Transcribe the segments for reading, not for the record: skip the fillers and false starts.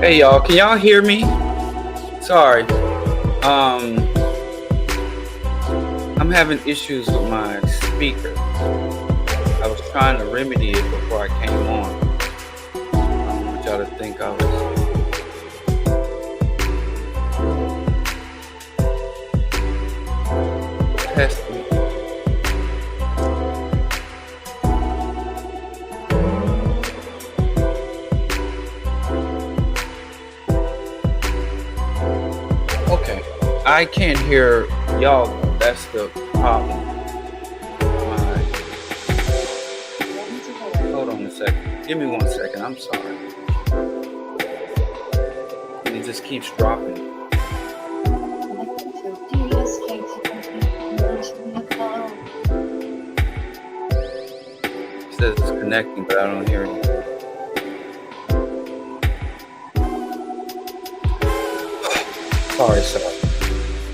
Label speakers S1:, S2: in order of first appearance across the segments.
S1: Hey y'all, can y'all hear me? Sorry. I'm having issues with my speaker. I was trying to remedy it before I came on. I don't want y'all to think I was testing. Okay, I can't hear y'all. That's the problem. Hold on a second. Give me 1 second. I'm sorry. It just keeps dropping. It says it's connecting, but I don't hear anything. Sorry.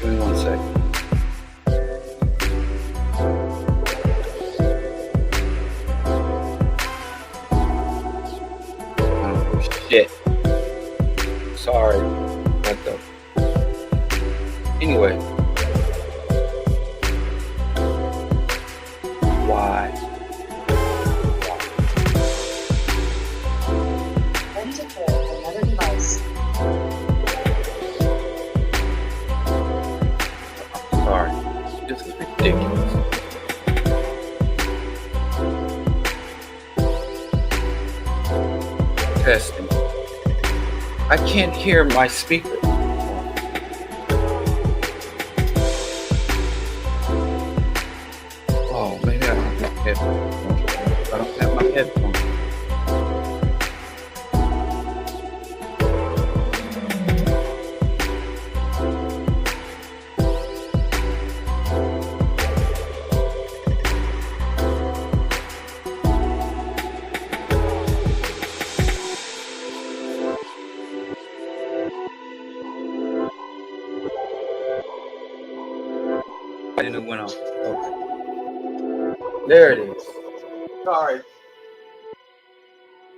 S1: Give me 1 second. Oh, shit. Sorry. What the? Anyway. Why?
S2: Ready to pair another device.
S1: Sorry. This is ridiculous. Testing. I can't hear my speaker. Oh, maybe I don't have headphones. I don't have my headphones. And it went off. Okay. There it is. Sorry.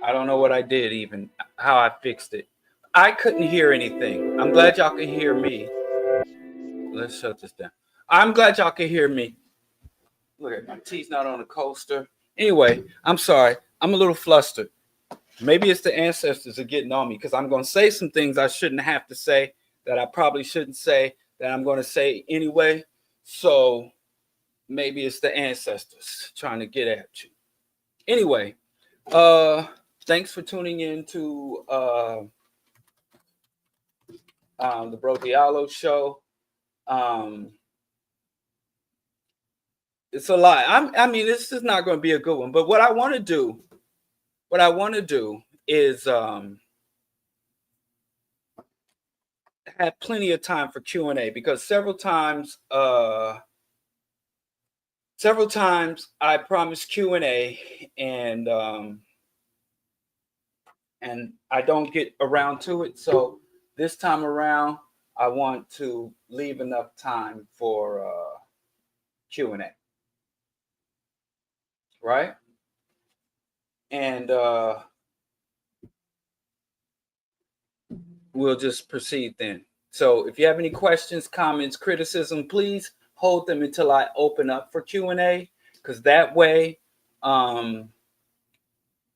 S1: I don't know what I did, even how I fixed it. I couldn't hear anything. I'm glad y'all can hear me. Let's shut this down. I'm glad y'all can hear me. Look at my teeth not on the coaster. Anyway, I'm sorry. I'm a little flustered. Maybe it's the ancestors are getting on me because I'm going to say some things I shouldn't have to say that I probably shouldn't say that I'm going to say anyway. So maybe it's the ancestors trying to get at you. Anyway, thanks for tuning in to the BroDiallo Show. It's a lot. I mean, this is not going to be a good one. But what I want to do is have plenty of time for Q&A because several times I promised Q&A and I don't get around to it. So this time around, I want to leave enough time for Q&A. Right? And we'll just proceed then. So if you have any questions, comments, criticism, please hold them until I open up for Q&A, because that way I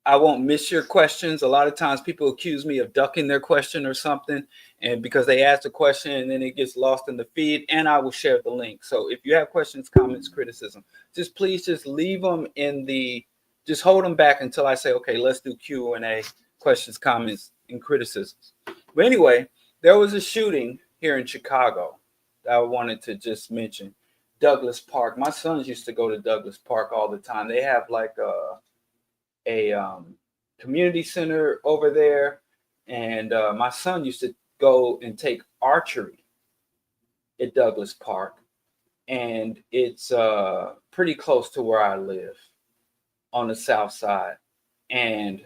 S1: I won't miss your questions. A lot of times people accuse me of ducking their question or something, and because they ask a question and then it gets lost in the feed, and I will share the link. So if you have questions, comments, criticism, just please just leave them in the, just hold them back until I say, okay, let's do Q&A, questions, comments, and criticisms. But anyway, there was a shooting here in Chicago that I wanted to just mention. Douglas Park. My sons used to go to Douglas Park all the time. They have like a community center over there, and my son used to go and take archery at Douglas Park, and it's pretty close to where I live on the south side. And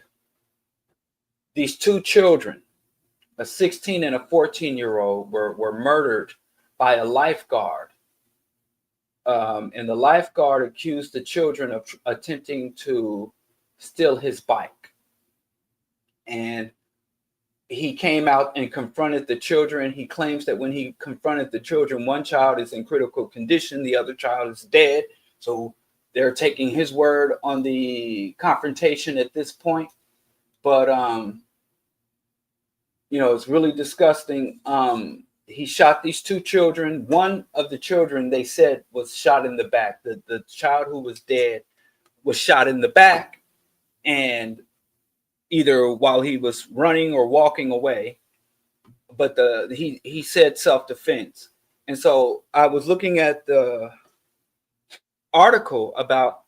S1: these two children, a 16 and a 14-year-old, were murdered by a lifeguard. And the lifeguard accused the children of attempting to steal his bike. And he came out and confronted the children. He claims that when he confronted the children, one child is in critical condition, the other child is dead. So they're taking his word on the confrontation at this point. But, it's really disgusting. He shot these two children. One of the children, they said, was shot in the back. The child who was dead was shot in the back, and either while he was running or walking away. But he said self-defense. And so I was looking at the article about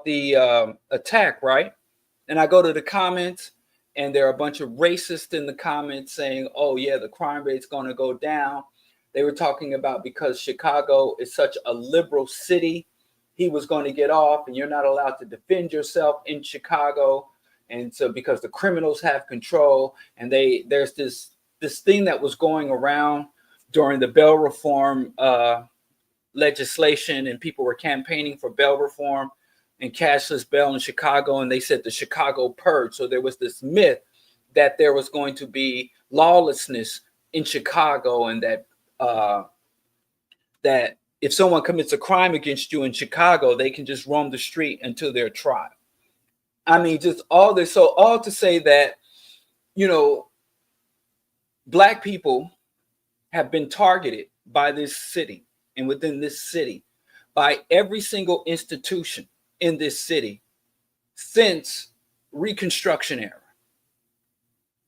S1: the attack, right? And I go to the comments, and there are a bunch of racists in the comments saying, oh, yeah, the crime rate's going to go down. They were talking about because Chicago is such a liberal city, he was going to get off, and you're not allowed to defend yourself in Chicago. And so because the criminals have control, and there's this thing that was going around during the bail reform legislation, and people were campaigning for bail reform and cashless bail in Chicago, and they said the Chicago Purge. So there was this myth that there was going to be lawlessness in Chicago, and that if someone commits a crime against you in Chicago, they can just roam the street until they're tried. I mean, just all this. So all to say that, Black people have been targeted by this city, and within this city, by every single institution in this city since Reconstruction era,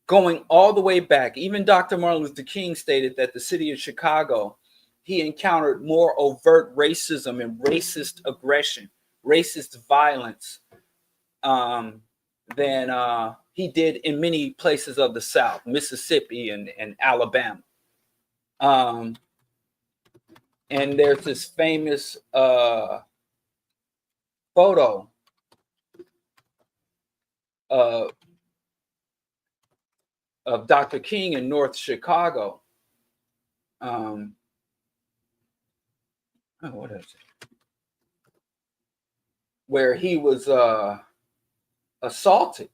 S1: going all the way back. Even Dr. Martin Luther King stated that the city of Chicago, he encountered more overt racism and racist aggression, racist violence than he did in many places of the South, Mississippi and Alabama. And there's this famous photo of Dr. King in North Chicago. What is it? Where he was assaulted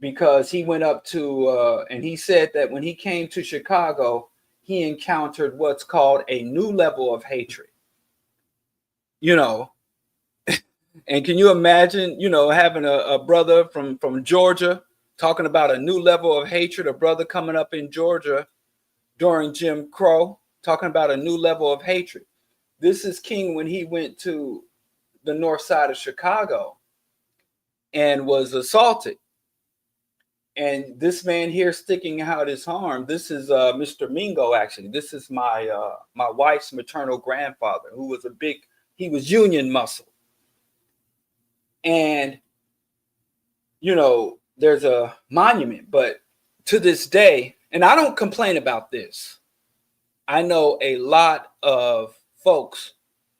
S1: because he went up to, and he said that when he came to Chicago, he encountered what's called a new level of hatred. And can you imagine, having a brother from Georgia talking about a new level of hatred, a brother coming up in Georgia during Jim Crow, talking about a new level of hatred. This is King when he went to the north side of Chicago and was assaulted. And this man here sticking out his arm, this is Mr. Mingo, actually. This is my wife's maternal grandfather, who was he was Union muscle. And, there's a monument, but to this day, and I don't complain about this. I know a lot of folks,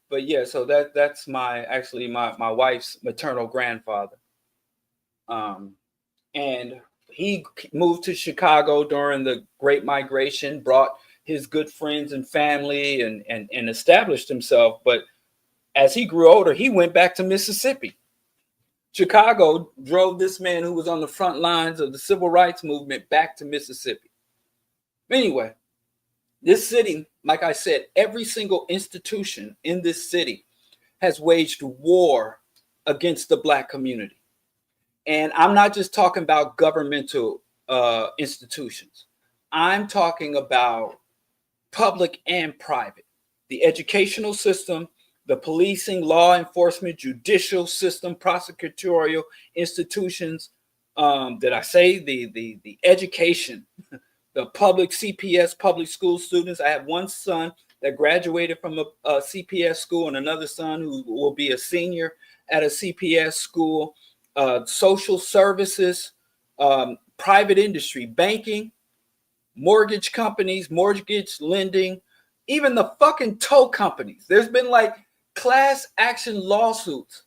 S1: but yeah, so that's my wife's maternal grandfather. And he moved to Chicago during the Great Migration, brought his good friends and family and established himself. But as he grew older, he went back to Mississippi. Chicago drove this man who was on the front lines of the civil rights movement back to Mississippi. Anyway, this city, like I said, every single institution in this city has waged war against the Black community. And I'm not just talking about governmental institutions. I'm talking about public and private. The educational system, the policing, law enforcement, judicial system, prosecutorial institutions. Did I say the education, the public CPS, public school students? I have one son that graduated from a CPS school and another son who will be a senior at a CPS school. Social services, private industry, banking, mortgage companies, mortgage lending, even the fucking tow companies. There's been like class action lawsuits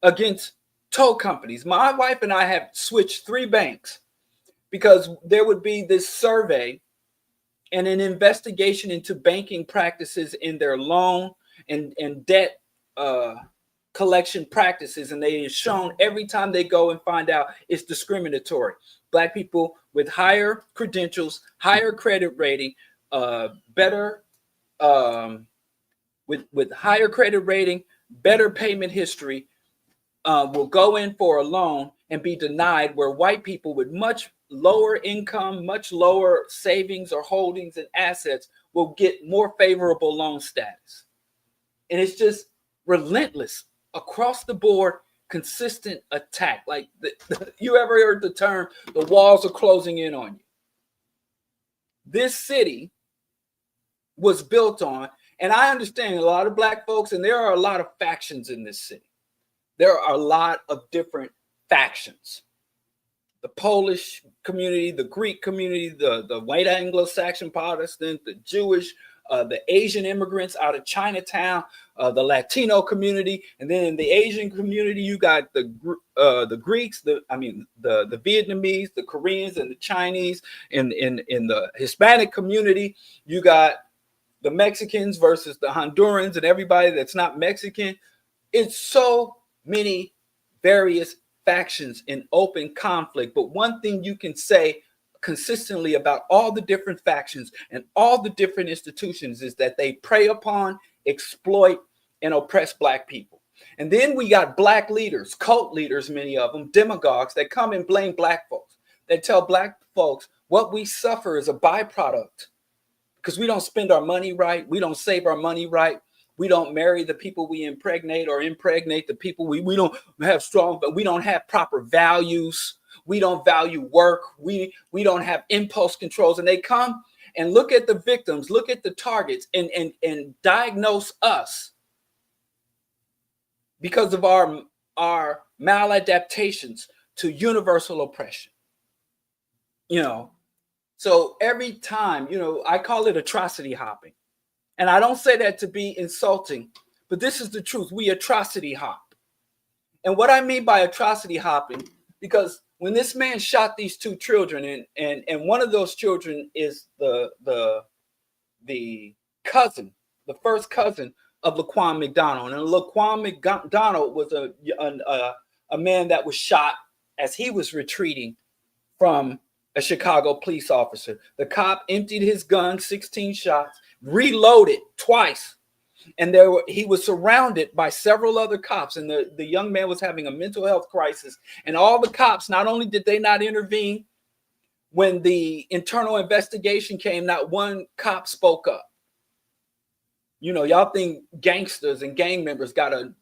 S1: against tow companies. My wife and I have switched 3 banks because there would be this survey and an investigation into banking practices in their loan and debt collection practices, and they have shown every time they go and find out it's discriminatory. Black people with higher credentials, higher credit rating, better with higher credit rating, better payment history, will go in for a loan and be denied, where white people with much lower income, much lower savings or holdings and assets will get more favorable loan status. And it's just relentless across the board, consistent attack. Like you ever heard the term, the walls are closing in on you? This city was built on, and I understand a lot of black folks, and there are a lot of factions in this city. There are a lot of different factions. The Polish community, the Greek community, the white Anglo-Saxon Protestant, the Jewish, the Asian immigrants out of Chinatown, the Latino community, and then in the Asian community, you got the Greeks, the Vietnamese, the Koreans, and the Chinese. In the Hispanic community, you got the Mexicans versus the Hondurans and everybody that's not Mexican. It's so many various factions in open conflict. But one thing you can say consistently about all the different factions and all the different institutions is that they prey upon, exploit, and oppress black people. And then we got black leaders, cult leaders, many of them, demagogues that come and blame black folks. They tell black folks what we suffer is a byproduct because we don't spend our money right. We don't save our money right. We don't marry the people we impregnate or impregnate the people we don't have strong, but we don't have proper values. We don't value work. We don't have impulse controls. And they come and look at the victims, look at the targets, and diagnose us because of our maladaptations to universal oppression. So every time, I call it atrocity hopping. And I don't say that to be insulting, but this is the truth. We atrocity hop. And what I mean by atrocity hopping, because when this man shot these 2 children, and one of those children is the cousin, the first cousin of Laquan McDonald. And Laquan McDonald was a man that was shot as he was retreating from a Chicago police officer. The cop emptied his gun, 16 shots, reloaded twice, and he was surrounded by several other cops, and the young man was having a mental health crisis. And all the cops, not only did they not intervene when the internal investigation came, not one cop spoke up. Y'all think gangsters and gang members gotta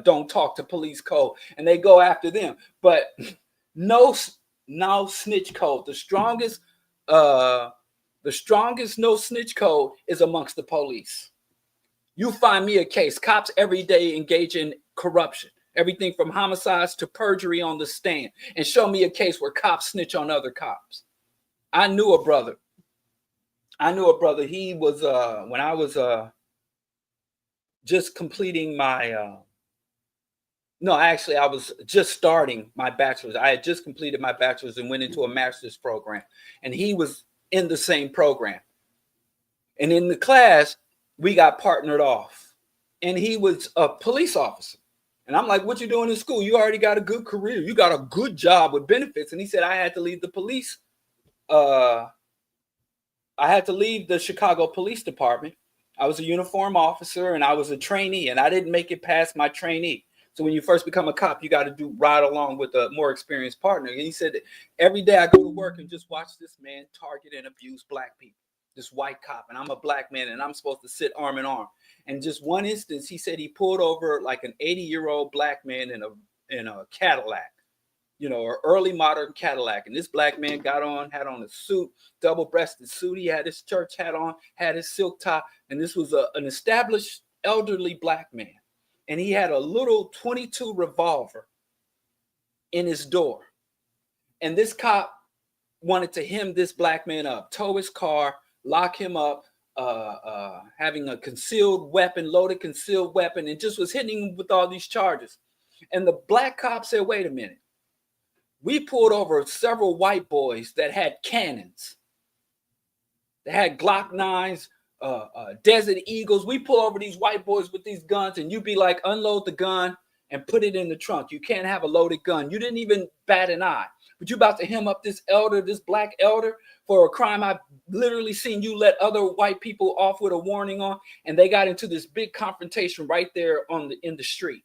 S1: don't talk to police code, and they go after them, but no snitch code. The strongest no snitch code is amongst the police. You find me a case. Cops every day engage in corruption, everything from homicides to perjury on the stand, and show me a case where cops snitch on other cops. I knew a brother. He was when I was just completing my I was just starting my bachelor's. I had just completed my bachelor's and went into a master's program, and he was in the same program. And in the class, we got partnered off, and he was a police officer. And I'm like, what you doing in school? You already got a good career. You got a good job with benefits. And he said, I had to leave the police. I had to leave the Chicago Police Department. I was a uniform officer and I was a trainee, and I didn't make it past my trainee. So when you first become a cop, you got to ride along with a more experienced partner. And he said that every day I go to work and just watch this man target and abuse black people, this white cop, and I'm a black man and I'm supposed to sit arm in arm. And just one instance, he said he pulled over like an 80-year-old black man in a Cadillac, you know, or early modern Cadillac. And this black man had on a suit, double-breasted suit. He had his church hat on, had his silk tie, and this was an established elderly black man. And he had a little 22 revolver in his door. And this cop wanted to hem this black man up, tow his car, lock him up, having a loaded concealed weapon, and just was hitting him with all these charges. And the black cop said, wait a minute. We pulled over several white boys that had cannons. They had Glock 9s, Desert Eagles. We pull over these white boys with these guns, and you be like, unload the gun and put it in the trunk. You can't have a loaded gun. You didn't even bat an eye. But you about to hem up this black elder for a crime I've literally seen you let other white people off with a warning on, and they got into this big confrontation right there in the street.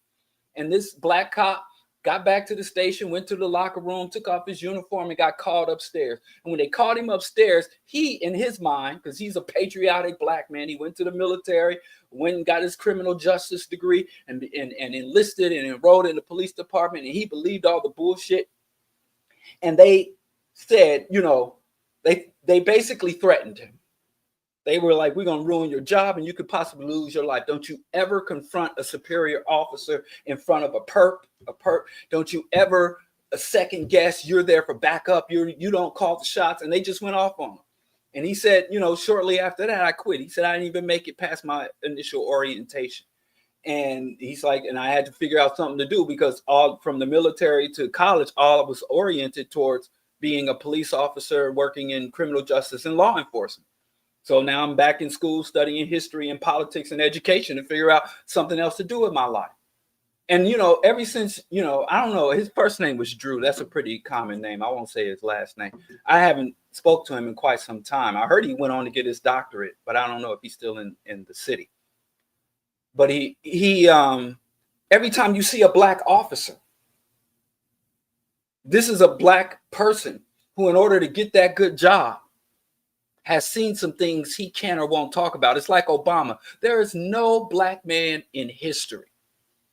S1: And this black cop got back to the station, went to the locker room, took off his uniform, and got called upstairs. And when they called him upstairs, he, in his mind, because he's a patriotic black man, he went to the military, went and got his criminal justice degree, and enlisted and enrolled in the police department, and he believed all the bullshit. And they said, you know, they basically threatened him. They were like, we're going to ruin your job and you could possibly lose your life. Don't you ever confront a superior officer in front of a perp. Don't you ever second guess. You're there for backup. You don't call the shots. And they just went off on him. And he said, you know, shortly after that, I quit. He said, I didn't even make it past my initial orientation. And he's like, and I had to figure out something to do because all from the military to college, all was oriented towards being a police officer, working in criminal justice and law enforcement. So now I'm back in school studying history and politics and education to figure out something else to do with my life. And, you know, ever since, you know, I don't know, his first name was Drew. That's a pretty common name. I won't say his last name. I haven't spoke to him in quite some time. I heard he went on to get his doctorate, but I don't know if he's still in the city. But he every time you see a black officer, this is a black person who, in order to get that good job, has seen some things he can or won't talk about. It's like Obama. There is no black man in history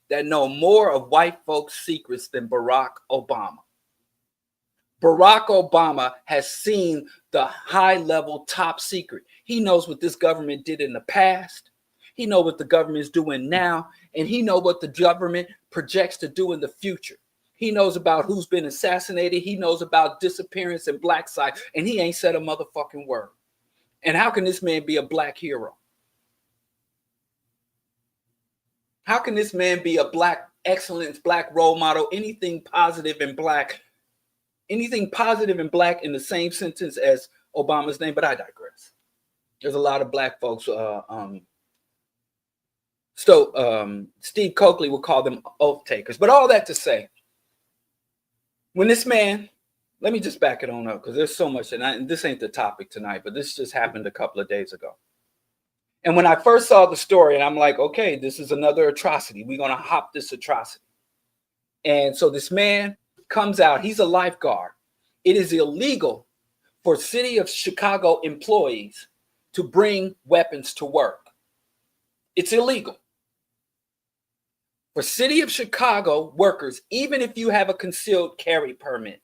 S1: that know more of white folks' secrets than Barack Obama. Barack Obama has seen the high-level top secret. He knows what this government did in the past. He knows what the government is doing now, and he knows what the government projects to do in the future. He knows about who's been assassinated. He knows about disappearance and black site, and he ain't said a motherfucking word. And how can this man be a black hero? How can this man be a black excellence, black role model, anything positive in black in the same sentence as Obama's name? But I digress. There's a lot of black folks. Steve Coakley would call them oath takers. But all that to say, when this man, let me just back it on up because there's so much, and this ain't the topic tonight, but this just happened a couple of days ago. And when I first saw the story, and I'm like, okay, this is another atrocity. We're going to hop this atrocity. And so this man comes out. He's a lifeguard. It is illegal for City of Chicago employees to bring weapons to work. It's illegal. For City of Chicago workers, even if you have a concealed carry permit,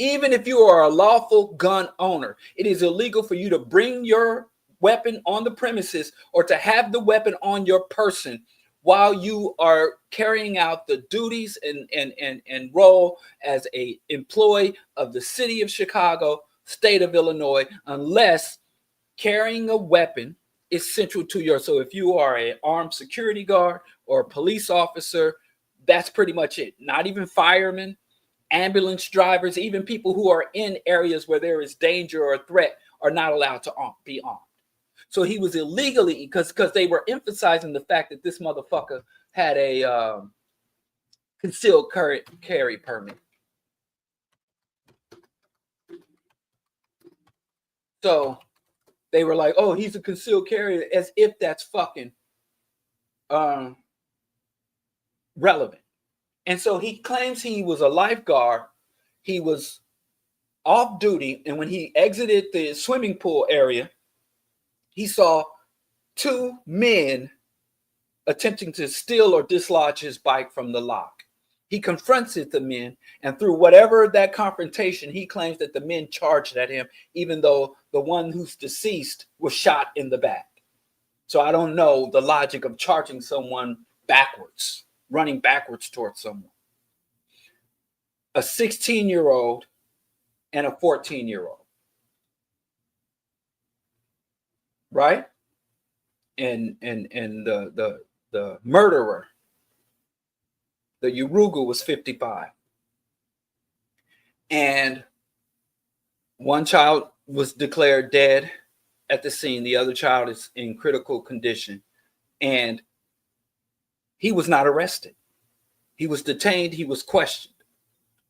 S1: even if you are a lawful gun owner, it is illegal for you to bring your weapon on the premises or to have the weapon on your person while you are carrying out the duties and role as a employee of the City of Chicago, state of Illinois, unless carrying a weapon is central to your. So if you are an armed security guard or a police officer, that's pretty much it. Not even firemen, ambulance drivers, even people who are in areas where there is danger or threat are not allowed to be armed. So he was illegally, because they were emphasizing the fact that this motherfucker had a concealed carry permit. So they were like, oh, he's a concealed carrier, as if that's fucking, relevant. And so he claims he was a lifeguard. He was off duty. And when he exited the swimming pool area, he saw two men attempting to steal or dislodge his bike from the lock. He confronted the men, and through whatever that confrontation, he claims that the men charged at him, even though the one who's deceased was shot in the back. So I don't know the logic of charging someone backwards, running backwards towards someone. A 16-year-old and a 14-year-old, right? And the murderer, the Urugu, was 55. And one child was declared dead at the scene. The other child is in critical condition. And he was not arrested. He was detained. He was questioned.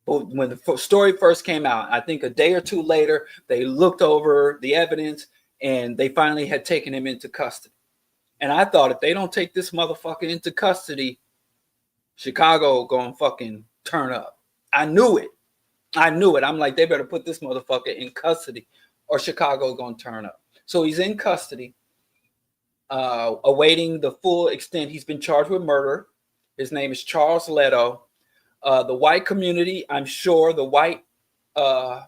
S1: But when the story first came out, I think a day or two later, they looked over the evidence and they finally had taken him into custody. And I thought, if they don't take this motherfucker into custody, Chicago gonna fucking turn up. I knew it. I'm like, they better put this motherfucker in custody or Chicago gonna turn up. So he's in custody, awaiting the full extent. He's been charged with murder. His name is Charles Leto. The white community, I'm sure the white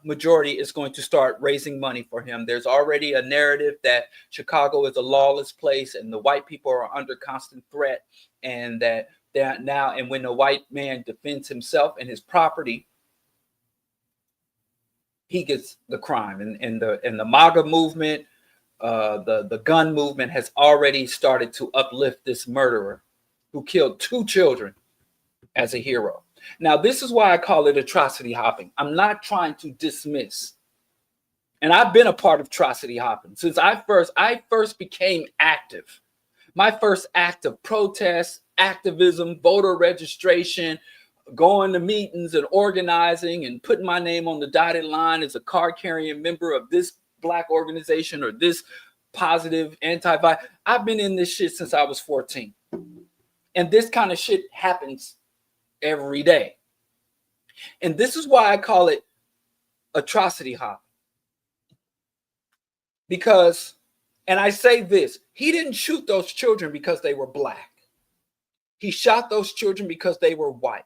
S1: majority is going to start raising money for him. There's already a narrative that Chicago is a lawless place and the white people are under constant threat, and that now, and when the white man defends himself and his property, he gets the crime. And the MAGA movement, the gun movement has already started to uplift this murderer who killed two children as a hero. Now, this is why I call it atrocity hopping. I'm not trying to dismiss. And I've been a part of atrocity hopping since I first became active. My first act of protest, activism, voter registration, going to meetings and organizing and putting my name on the dotted line as a card-carrying member of this Black organization or this positive anti-violence. I've been in this shit since I was 14. And this kind of shit happens every day. And this is why I call it atrocity hopping. Because, and I say this, he didn't shoot those children because they were Black. He shot those children because they were white.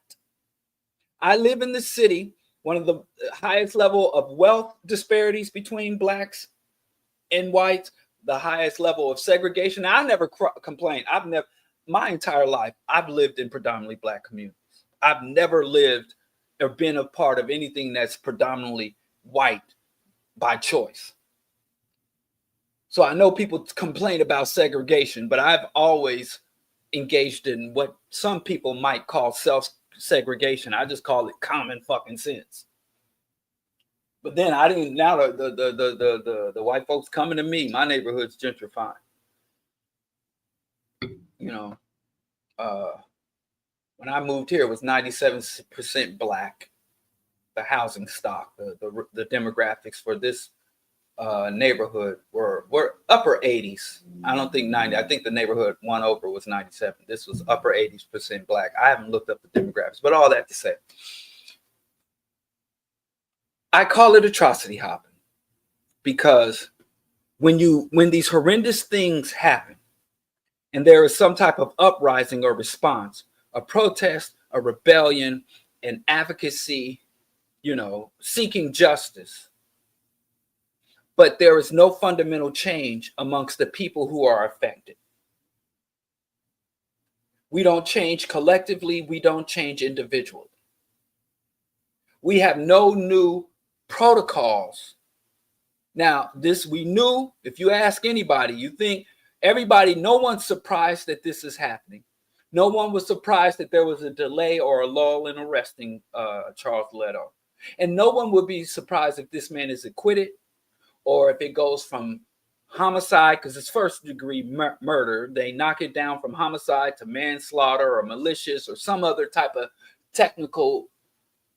S1: I live in the city, one of the highest level of wealth disparities between Blacks and whites, the highest level of segregation. Now, I never complained. My entire life, I've lived in predominantly Black communities. I've never lived or been a part of anything that's predominantly white by choice. So I know people complain about segregation, but I've always engaged in what some people might call self-segregation. I just call it common fucking sense. But then I didn't. Now the white folks coming to me. My neighborhood's gentrifying. You know, when I moved here, it was 97% Black. The housing stock, the demographics for this neighborhood were upper 80s. I don't think 90. I think the neighborhood one over was 97. This was upper 80% Black. I haven't looked up the demographics, but all that to say, I call it atrocity hopping because when these horrendous things happen and there is some type of uprising or response, a protest, a rebellion, an advocacy, seeking justice, but there is no fundamental change amongst the people who are affected. We don't change collectively. We don't change individually. We have no new protocols. Now, this we knew. If you ask anybody, you think everybody, no one's surprised that this is happening. No one was surprised that there was a delay or a lull in arresting Charles Leto. And no one would be surprised if this man is acquitted or if it goes from homicide, because it's first degree murder. They knock it down from homicide to manslaughter or malicious or some other type of technical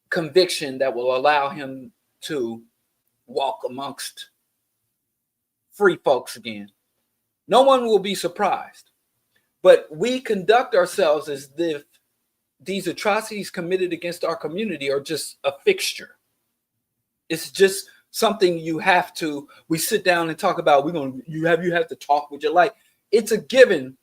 S1: conviction that will allow him to walk amongst free folks again. No one will be surprised. But we conduct ourselves as if these atrocities committed against our community are just a fixture. It's just something we sit down and talk about. You have to talk with your life. It's a given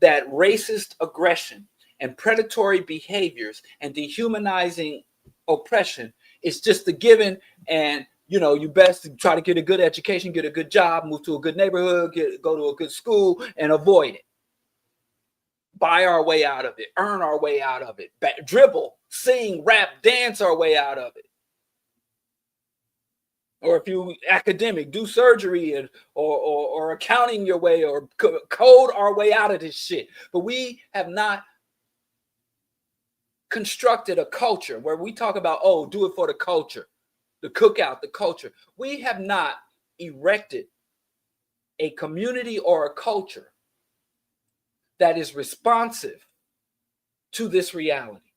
S1: that racist aggression and predatory behaviors and dehumanizing oppression is just a given. And you best try to get a good education, get a good job, move to a good neighborhood, go to a good school, and avoid it. Buy our way out of it, earn our way out of it, dribble, sing, rap, dance our way out of it. Or if you academic, do surgery or accounting your way, or code our way out of this shit. But we have not constructed a culture where we talk about, do it for the culture, the cookout, the culture. We have not erected a community or a culture that is responsive to this reality.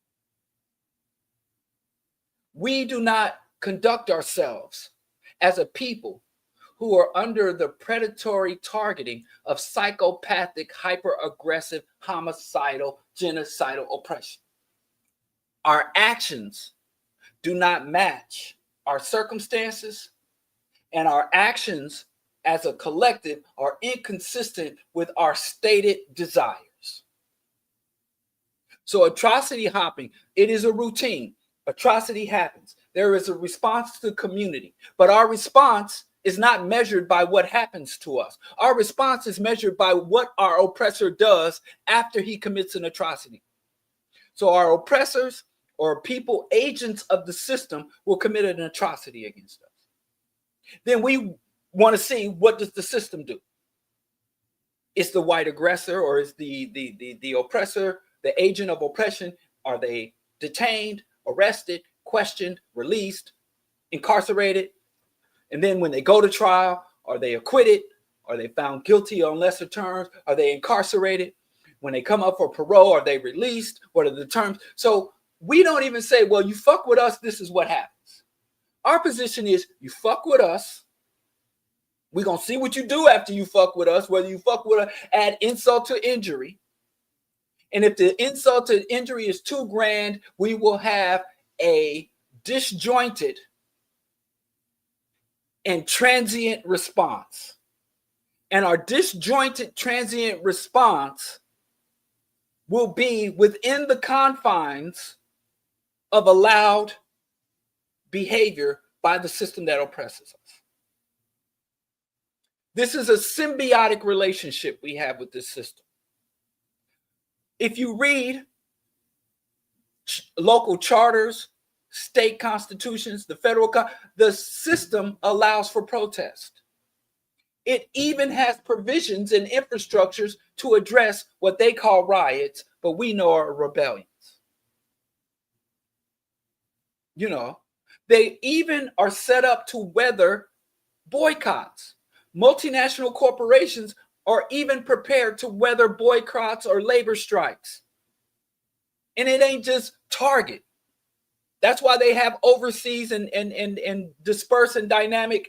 S1: We do not conduct ourselves as a people who are under the predatory targeting of psychopathic, hyper-aggressive, homicidal, genocidal oppression. Our actions do not match our circumstances, and our actions as a collective are inconsistent with our stated desires. So atrocity hopping, it is a routine. Atrocity happens. There is a response to the community, but our response is not measured by what happens to us. Our response is measured by what our oppressor does after he commits an atrocity. So our oppressors or people, agents of the system, will commit an atrocity against us. Then we want to see, what does the system do? Is the white aggressor, or is the oppressor, the agent of oppression, are they detained, arrested, questioned, released, incarcerated? And then when they go to trial, are they acquitted? Are they found guilty on lesser terms? Are they incarcerated? When they come up for parole, are they released? What are the terms? So we don't even say, well, you fuck with us, this is what happens. Our position is, you fuck with us, we're going to see what you do after you fuck with us, whether you fuck with us, add insult to injury. And if the insult to injury is too grand, we will have a disjointed and transient response. And our disjointed transient response will be within the confines of allowed behavior by the system that oppresses us. This is a symbiotic relationship we have with this system. If you read local charters, state constitutions, the system allows for protest. It even has provisions and infrastructures to address what they call riots, but we know are rebellions. They even are set up to weather boycotts. Multinational corporations are even prepared to weather boycotts or labor strikes. And it ain't just Target. That's why they have overseas and dispersed and dynamic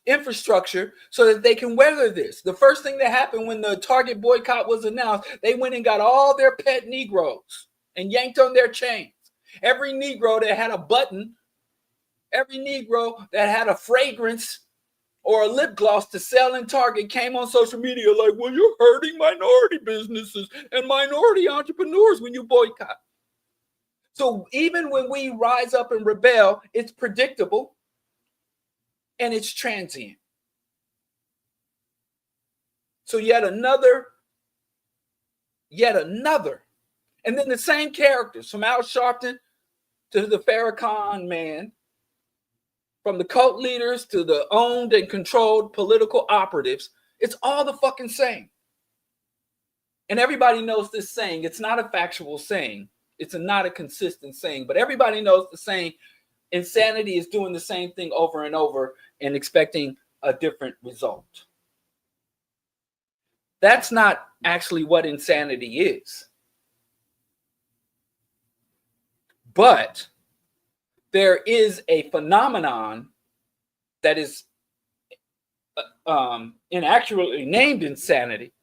S1: infrastructure so that they can weather this. The first thing that happened when the Target boycott was announced, they went and got all their pet Negroes and yanked on their chains. Every Negro that had a button, every Negro that had a fragrance or a lip gloss to sell in Target came on social media like, well, you're hurting minority businesses and minority entrepreneurs when you boycott. So even when we rise up and rebel, it's predictable and it's transient. So yet another. And then the same characters, from Al Sharpton to the Farrakhan man, from the cult leaders to the owned and controlled political operatives, it's all the fucking same. And everybody knows this saying. It's not a factual saying. It's not a consistent saying, but everybody knows the saying. Insanity is doing the same thing over and over and expecting a different result. That's not actually what insanity is. But there is a phenomenon that is inaccurately named insanity,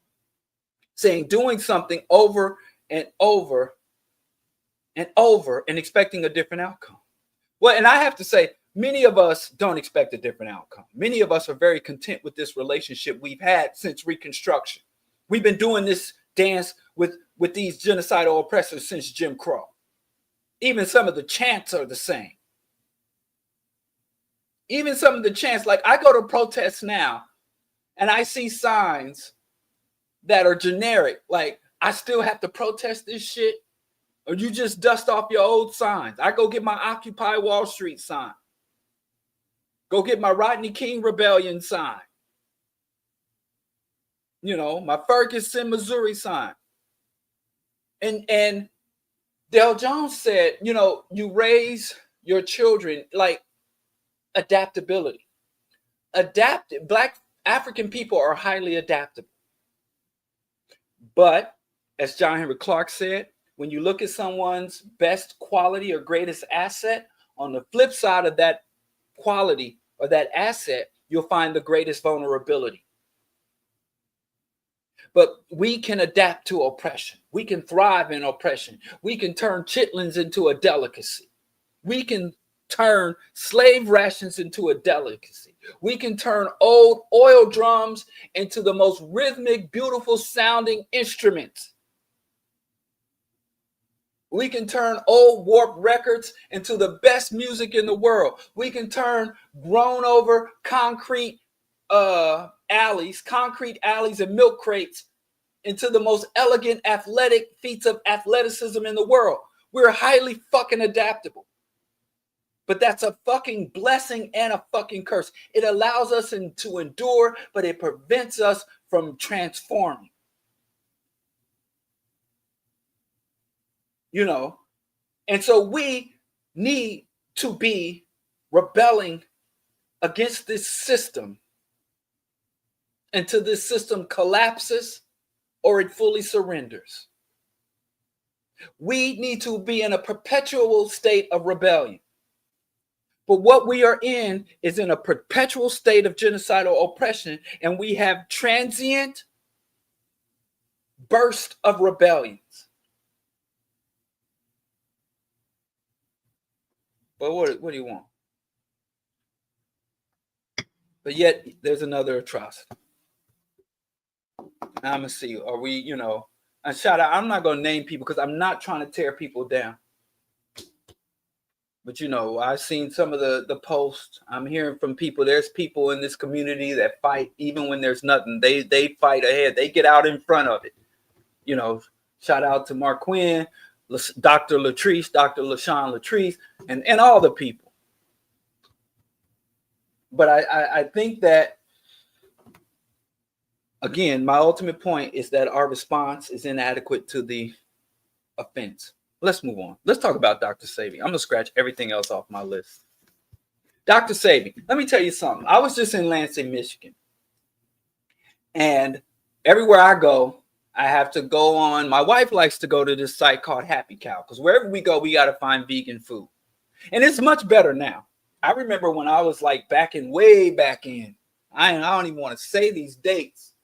S1: saying doing something over and over and over and expecting a different outcome. Well, and I have to say, many of us don't expect a different outcome. Many of us are very content with this relationship we've had since Reconstruction. We've been doing this dance with these genocidal oppressors since Jim Crow. Even some of the chants are the same. Even some of the chants, like I go to protests now and I see signs that are generic, like I still have to protest this shit, or you just dust off your old signs. I go get my Occupy Wall Street sign. Go get my Rodney King Rebellion sign. You know, my Ferguson, Missouri sign. And Del Jones said, you know, you raise your children like adaptability. Black African people are highly adaptable. But as John Henry Clark said, when you look at someone's best quality or greatest asset, on the flip side of that quality or that asset, you'll find the greatest vulnerability. But we can adapt to oppression. We can thrive in oppression. We can turn chitlins into a delicacy. We can turn slave rations into a delicacy. We can turn old oil drums into the most rhythmic, beautiful sounding instruments. We can turn old warped records into the best music in the world. We can turn grown over concrete alleys and milk crates into the most elegant athletic feats of athleticism in the world. We're highly fucking adaptable. But that's a fucking blessing and a fucking curse. It allows us to endure, but it prevents us from transforming. You know, and so we need to be rebelling against this system until this system collapses or it fully surrenders. We need to be in a perpetual state of rebellion. But what we are in is in a perpetual state of genocidal oppression, and we have transient burst of rebellions. But what do you want? But yet there's another atrocity. I'm gonna see. Are we, you know, and shout out, I'm not gonna name people because I'm not trying to tear people down. But you know, I've seen some of the posts. I'm hearing from people. There's people in this community that fight even when there's nothing. They fight ahead. They get out in front of it. You know, shout out to Mark Quinn, Dr. Latrice, Dr. LaShawn Latrice, and all the people. But I think that, again, my ultimate point is that our response is inadequate to the offense. Let's move on. Let's talk about Dr. Sebi. I'm going to scratch everything else off my list. Dr. Sebi, let me tell you something. I was just in Lansing, Michigan. And everywhere I go, I have to go on. My wife likes to go to this site called Happy Cow because wherever we go, we got to find vegan food. And it's much better now. I remember when I was like way back in. I don't even want to say these dates.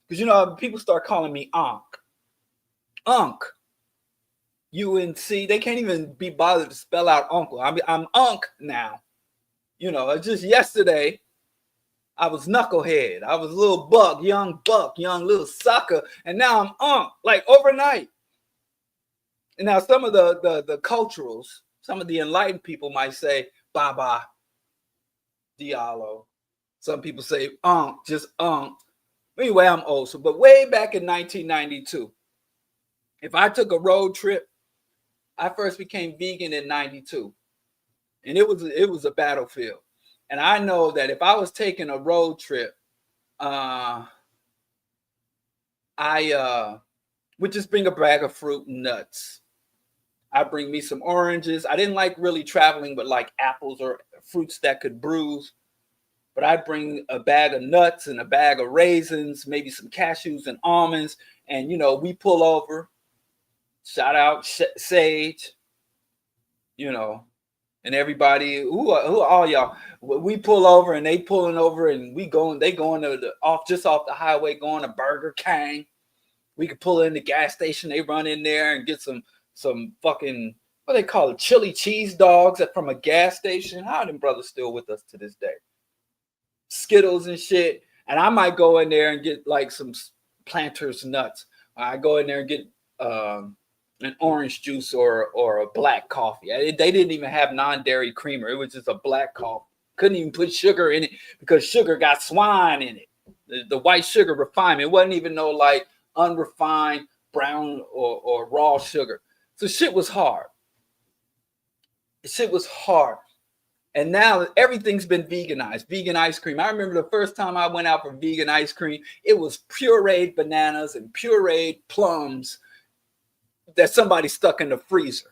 S1: Because, you know, people start calling me Unc. Unc. UNC. They can't even be bothered to spell out uncle. I'm Unc now. You know, just yesterday, I was knucklehead. I was a little buck, young little sucker. And now I'm Unc, like overnight. And now some of the culturals, some of the enlightened people might say, Baba, Diallo. Some people say Unc, just Unc. Anyway, I'm old. So, but way back in 1992, if I took a road trip, I first became vegan in 92. And it was a battlefield. And I know that if I was taking a road trip, I would just bring a bag of fruit and nuts. I'd bring me some oranges. I didn't like really traveling with like apples or fruits that could bruise. But I'd bring a bag of nuts and a bag of raisins, maybe some cashews and almonds. And, you know, we pull over. Shout out Sage, you know, and everybody, who are all y'all? We pull over and they pulling over and they going off the highway, going to Burger King. We could pull in the gas station. They run in there and get some fucking, what they call it, chili cheese dogs from a gas station. How are them brothers still with us to this day? Skittles and shit. And I might go in there and get like some Planters nuts. I go in there and get an orange juice or a black coffee. They didn't even have non-dairy creamer. It was just a black coffee. Couldn't even put sugar in it because sugar got swine in it. The white sugar refinement. It wasn't even no like unrefined brown or raw sugar. So shit was hard. Shit was hard. And now everything's been veganized. Vegan ice cream. I remember the first time I went out for vegan ice cream, it was pureed bananas and pureed plums that somebody stuck in the freezer.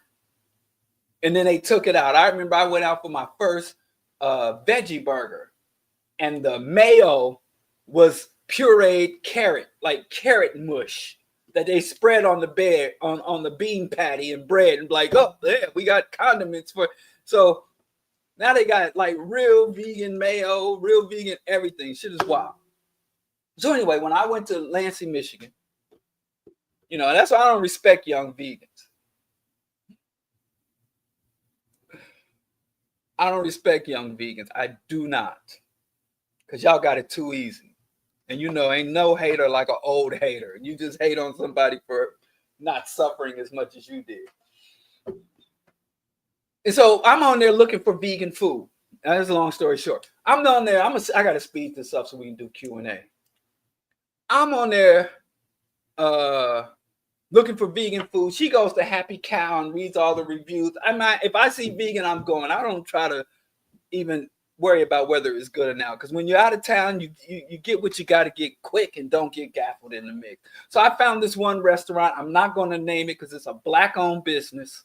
S1: And then they took it out. I remember I went out for my first veggie burger, and the mayo was pureed carrot, like carrot mush that they spread on the bed on the bean patty and bread, and like, oh yeah, we got condiments for. So now they got like real vegan mayo, real vegan everything. Shit is wild. So anyway, when I went to Lansing, Michigan, that's why I don't respect young vegans. I don't respect young vegans. I do not. Because y'all got it too easy. And ain't no hater like an old hater. You just hate on somebody for not suffering as much as you did. And so I'm on there looking for vegan food. Now, that's a long story short. I'm on there. I got to speed this up so we can do Q&A. I'm on there looking for vegan food. She goes to Happy Cow and reads all the reviews. If I see vegan, I'm going. I don't try to even worry about whether it's good or not. Because when you're out of town, you get what you got to get quick and don't get gaffled in the mix. So I found this one restaurant. I'm not going to name it because it's a Black-owned business.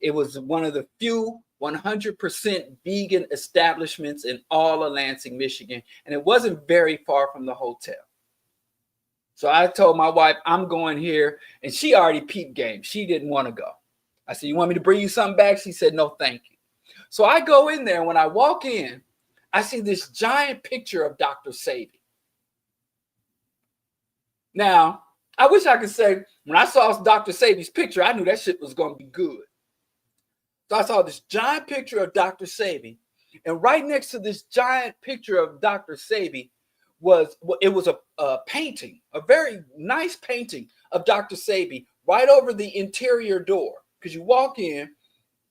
S1: It was one of the few 100% vegan establishments in all of Lansing, Michigan. And it wasn't very far from the hotel. So I told my wife, I'm going here. And she already peeped game. She didn't want to go. I said, you want me to bring you something back? She said, no, thank you. So I go in there. When I walk in, I see this giant picture of Dr. Sebi. Now, I wish I could say, when I saw Dr. Sebi's picture, I knew that shit was going to be good. So I saw this giant picture of Dr. Sebi. And right next to this giant picture of Dr. Sebi was a painting, a very nice painting of Dr. Sebi right over the interior door. Because you walk in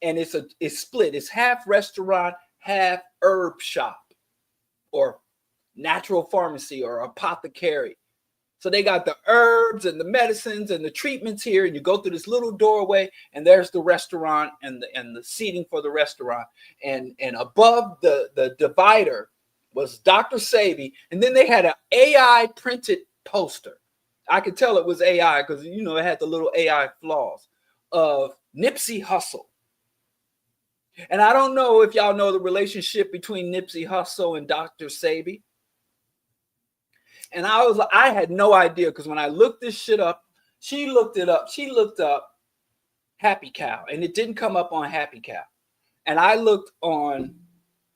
S1: and it's split. It's half restaurant, half herb shop or natural pharmacy or apothecary. So they got the herbs and the medicines and the treatments here, and you go through this little doorway, and there's the restaurant and the seating for the restaurant. And above the divider was Dr. Sebi, and then they had an AI printed poster. I could tell it was AI because it had the little AI flaws of Nipsey Hussle. And I don't know if y'all know the relationship between Nipsey Hussle and Dr. Sebi. And I had no idea because when I looked this shit up, she looked it up. She looked up Happy Cow, and it didn't come up on Happy Cow. And I looked on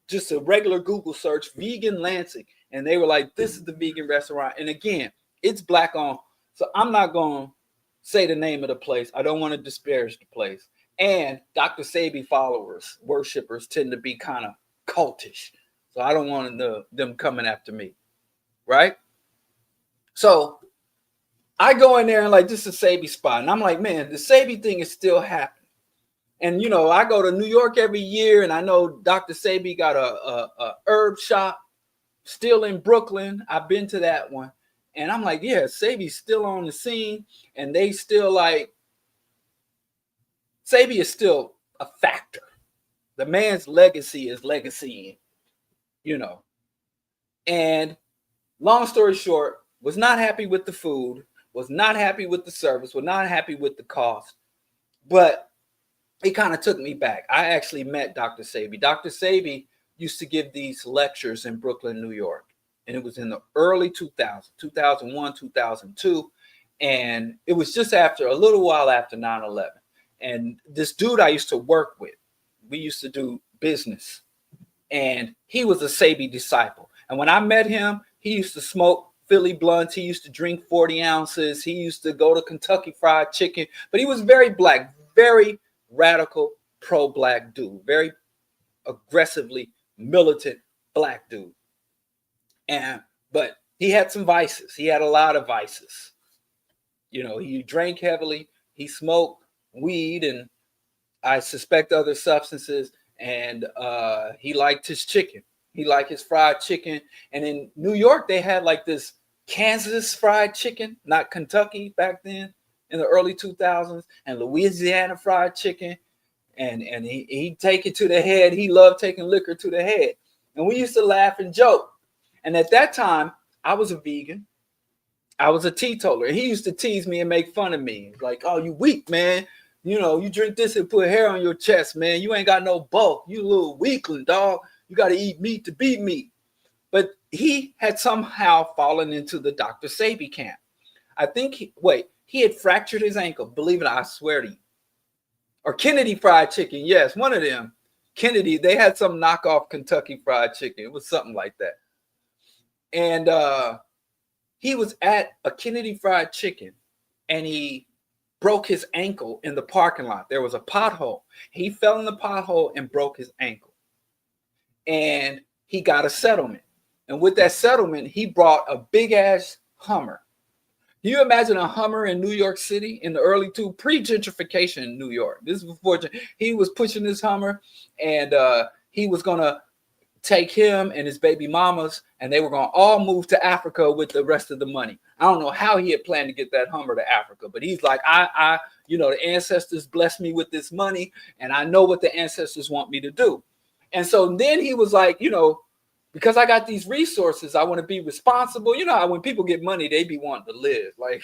S1: just a regular Google search, vegan Lansing, and they were like, this is the vegan restaurant. And again, it's Black owned. So I'm not going to say the name of the place. I don't want to disparage the place. And Dr. Sebi followers, worshipers tend to be kind of cultish. So I don't want them coming after me. Right? So I go in there and like, this is a Sebi spot. And I'm like, man, the Sebi thing is still happening. And, I go to New York every year, and I know Dr. Sebi got a herb shop still in Brooklyn. I've been to that one. And I'm like, yeah, Sebi's still on the scene. And they still like, Sebi is still a factor. The man's legacy is legacying, And long story short, was not happy with the food, was not happy with the service, was not happy with the cost. But it kind of took me back. I actually met Dr. Sebi. Dr. Sebi used to give these lectures in Brooklyn, New York. And it was in the early 2000s, 2001, 2002. And it was just a little while after 9/11. And this dude I used to work with, we used to do business. And he was a Sebi disciple. And when I met him, he used to smoke Philly blunts. He used to drink 40 ounces. He used to go to Kentucky Fried Chicken. But he was very black, very radical, pro-black dude, very aggressively militant black dude. But he had some vices. He had a lot of vices. You know, he drank heavily. He smoked weed and I suspect other substances. And he liked his chicken. He liked his fried chicken. And in New York, they had like this Kansas fried chicken, not Kentucky back then in the early 2000s, and Louisiana fried chicken. And he'd take it to the head. He loved taking liquor to the head. And we used to laugh and joke. And at that time, I was a vegan. I was a teetotaler. And he used to tease me and make fun of me. Like, oh, you weak, man. You know, you drink this and put hair on your chest, man. You ain't got no bulk. You a little weakling, dog. You got to eat meat to beat meat. But he had somehow fallen into the Dr. Sebi camp. I think, he had fractured his ankle. Believe it, I swear to you. Or Kennedy Fried Chicken. Yes, one of them. Kennedy, they had some knockoff Kentucky Fried Chicken. It was something like that. And he was at a Kennedy Fried Chicken and he broke his ankle in the parking lot. There was a pothole. He fell in the pothole and broke his ankle. And he got a settlement. And with that settlement, he brought a big ass Hummer. Can you imagine a Hummer in New York City in the early pre-gentrification in New York? This is before he was pushing this Hummer, and he was gonna take him and his baby mamas, and they were gonna all move to Africa with the rest of the money. I don't know how he had planned to get that Hummer to Africa, but he's like, the ancestors blessed me with this money, and I know what the ancestors want me to do. And so then he was like, because I got these resources, I want to be responsible. You know how when people get money, they be wanting to live. Like,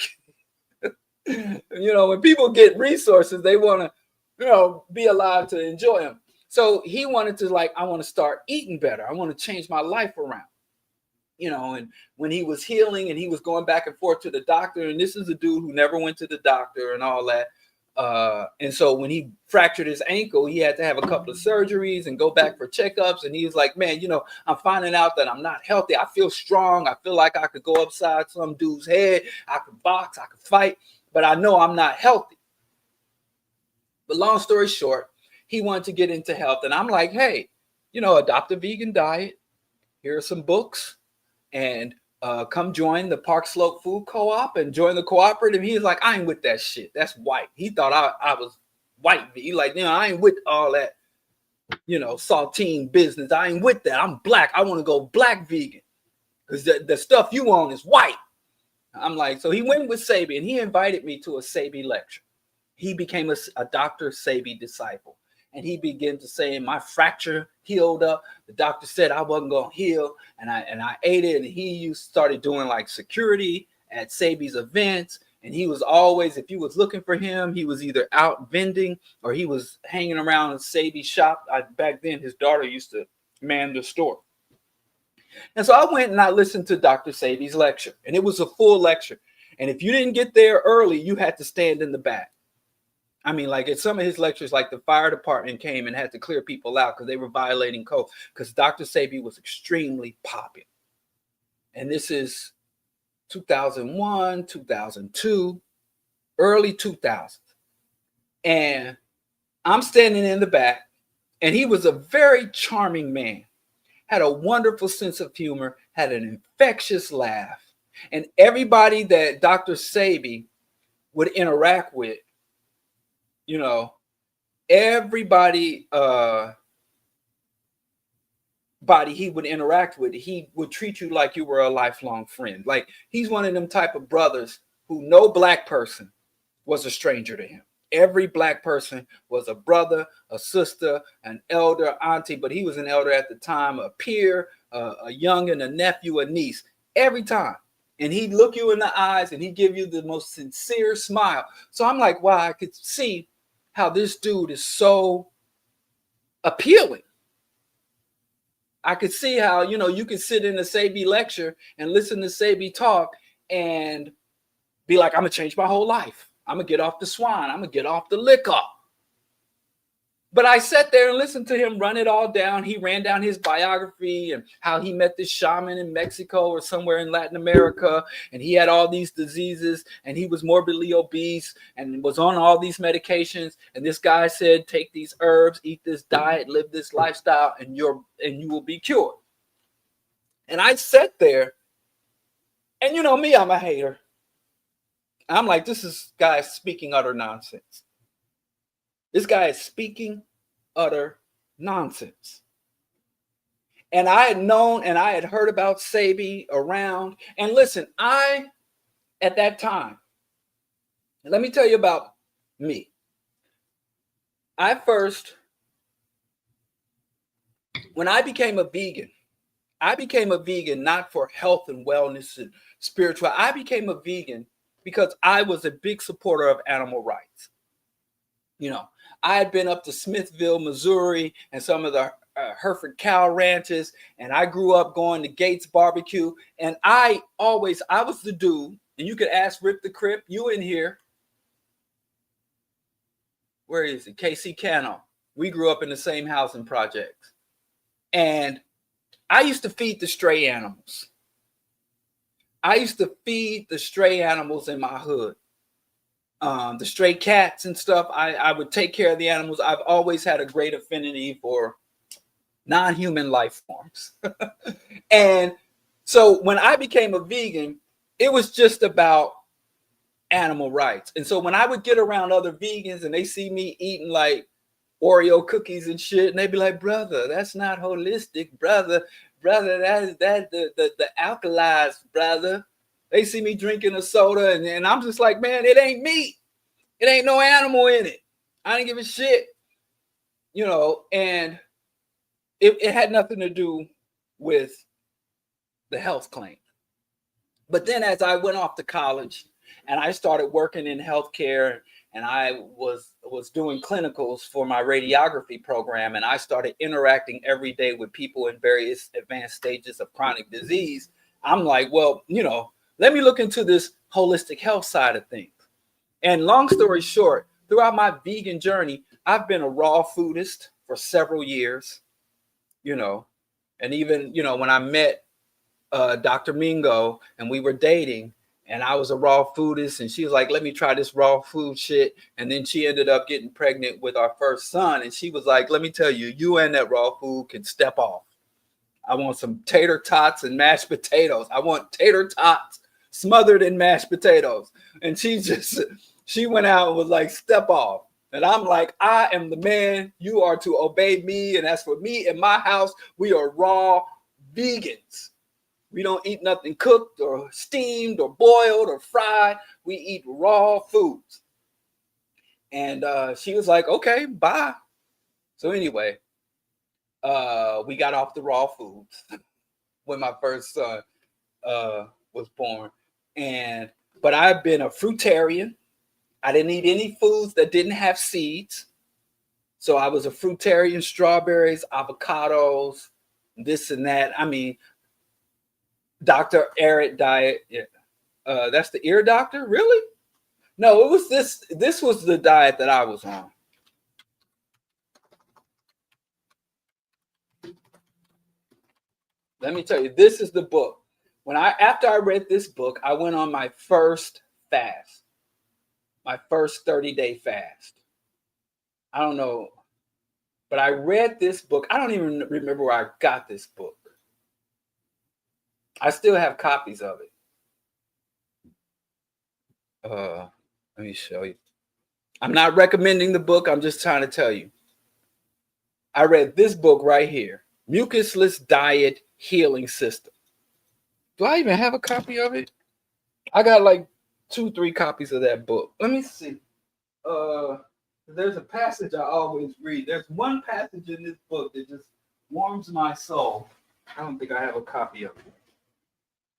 S1: when people get resources, they want to, be alive to enjoy them. So he wanted to I want to start eating better. I want to change my life around. And when he was healing and he was going back and forth to the doctor, and this is a dude who never went to the doctor and all that. And so when he fractured his ankle, he had to have a couple of surgeries and go back for checkups. And he was like, man, I'm finding out that I'm not healthy. I feel strong. I feel like I could go upside some dude's head. I could box, I could fight, but I know I'm not healthy. But long story short, he wanted to get into health. And I'm like, hey, adopt a vegan diet. Here are some books and come join the Park Slope Food Co-op and join the cooperative. He's like, I ain't with that shit. That's white. He thought I was white. He like, I ain't with all that, saltine business. I ain't with that. I'm black. I want to go black vegan because the stuff you want is white. I'm like, so he went with Sebi and he invited me to a Sebi lecture. He became a Dr. Sebi disciple. And he began to say, my fracture healed up. The doctor said I wasn't going to heal. And I ate it. And he started doing security at Sebi's events. And he was always, if you was looking for him, he was either out vending or he was hanging around Sebi's shop. Back then, his daughter used to man the store. And so I went and I listened to Dr. Sebi's lecture. And it was a full lecture. And if you didn't get there early, you had to stand in the back. I mean, at some of his lectures, the fire department came and had to clear people out because they were violating code because Dr. Sebi was extremely popular. And this is 2001, 2002, early 2000s. And I'm standing in the back and he was a very charming man, had a wonderful sense of humor, had an infectious laugh. And everybody that Dr. Sebi would interact with, everybody he would interact with, he would treat you like you were a lifelong friend. Like he's one of them type of brothers who no black person was a stranger to him. Every black person was a brother, a sister, an elder, auntie, but he was an elder at the time, a peer, a youngin, a nephew, a niece, every time. And he'd look you in the eyes and he'd give you the most sincere smile. So I'm like, wow, I could see how this dude is so appealing. I could see how, you could sit in a Sebi lecture and listen to Sebi talk and be like, I'm going to change my whole life. I'm going to get off the swine. I'm going to get off the liquor. But I sat there and listened to him run it all down. He ran down his biography and how he met this shaman in Mexico or somewhere in Latin America. And he had all these diseases and he was morbidly obese and was on all these medications. And this guy said, take these herbs, eat this diet, live this lifestyle, and you will be cured. And I sat there, and you know me, I'm a hater. I'm like, this guy is speaking utter nonsense. This guy is speaking utter nonsense. And I had known and I had heard about Sebi around. And listen, at that time, let me tell you about me. When I became a vegan not for health and wellness and spiritual. I became a vegan because I was a big supporter of animal rights. You know, I had been up to Smithville, Missouri, and some of the Hereford cow ranches, and I grew up going to Gates Barbecue, and I was the dude, and you could ask Rip the Crip, you in here. Where is he? KC Cano. We grew up in the same housing projects. And I used to feed the stray animals. I used to feed the stray animals in my hood. The stray cats and stuff, I would take care of the animals. I've always had a great affinity for non-human life forms. And so when I became a vegan, it was just about animal rights. And so when I would get around other vegans and they see me eating like Oreo cookies and shit, and they'd be like, brother, that's not holistic, brother, that's the alkalized, brother. They see me drinking a soda, and I'm just like, man, it ain't meat. It ain't no animal in it. I didn't give a shit, you know, and it had nothing to do with the health claim. But then as I went off to college and I started working in healthcare, and I was doing clinicals for my radiography program, and I started interacting every day with people in various advanced stages of chronic disease, I'm like, well, you know, let me look into this holistic health side of things. And long story short, throughout my vegan journey, I've been a raw foodist for several years, you know, and even, you know, when I met Dr. Mingo and we were dating, and I was a raw foodist, and she was like, let me try this raw food shit. And then she ended up getting pregnant with our first son. And she was like, let me tell you, you and that raw food can step off. I want some tater tots and mashed potatoes. I want tater tots smothered in mashed potatoes. And she went out and was like, step off. And I'm like, I am the man. You are to obey me. And as for me and my house, we are raw vegans. We don't eat nothing cooked or steamed or boiled or fried. We eat raw foods. And she was like, okay, bye. So anyway, we got off the raw foods when my first son was born. But I've been a fruitarian. I didn't eat any foods that didn't have seeds. So I was a fruitarian, strawberries, avocados, this and that. I mean, Dr. Eric diet. That's the ear doctor? Really? No, it was this. This was the diet that I was on. Let me tell you, this is the book. After I read this book, I went on my first fast, my first 30-day fast. I don't know, but I read this book. I don't even remember where I got this book. I still have copies of it. Let me show you. I'm not recommending the book. I'm just trying to tell you. I read this book right here, Mucusless Diet Healing System. Do I even have a copy of it? I got like 2-3 copies of that book. Let me see. There's a passage I always read. There's one passage in this book that just warms my soul. I don't think I have a copy of it.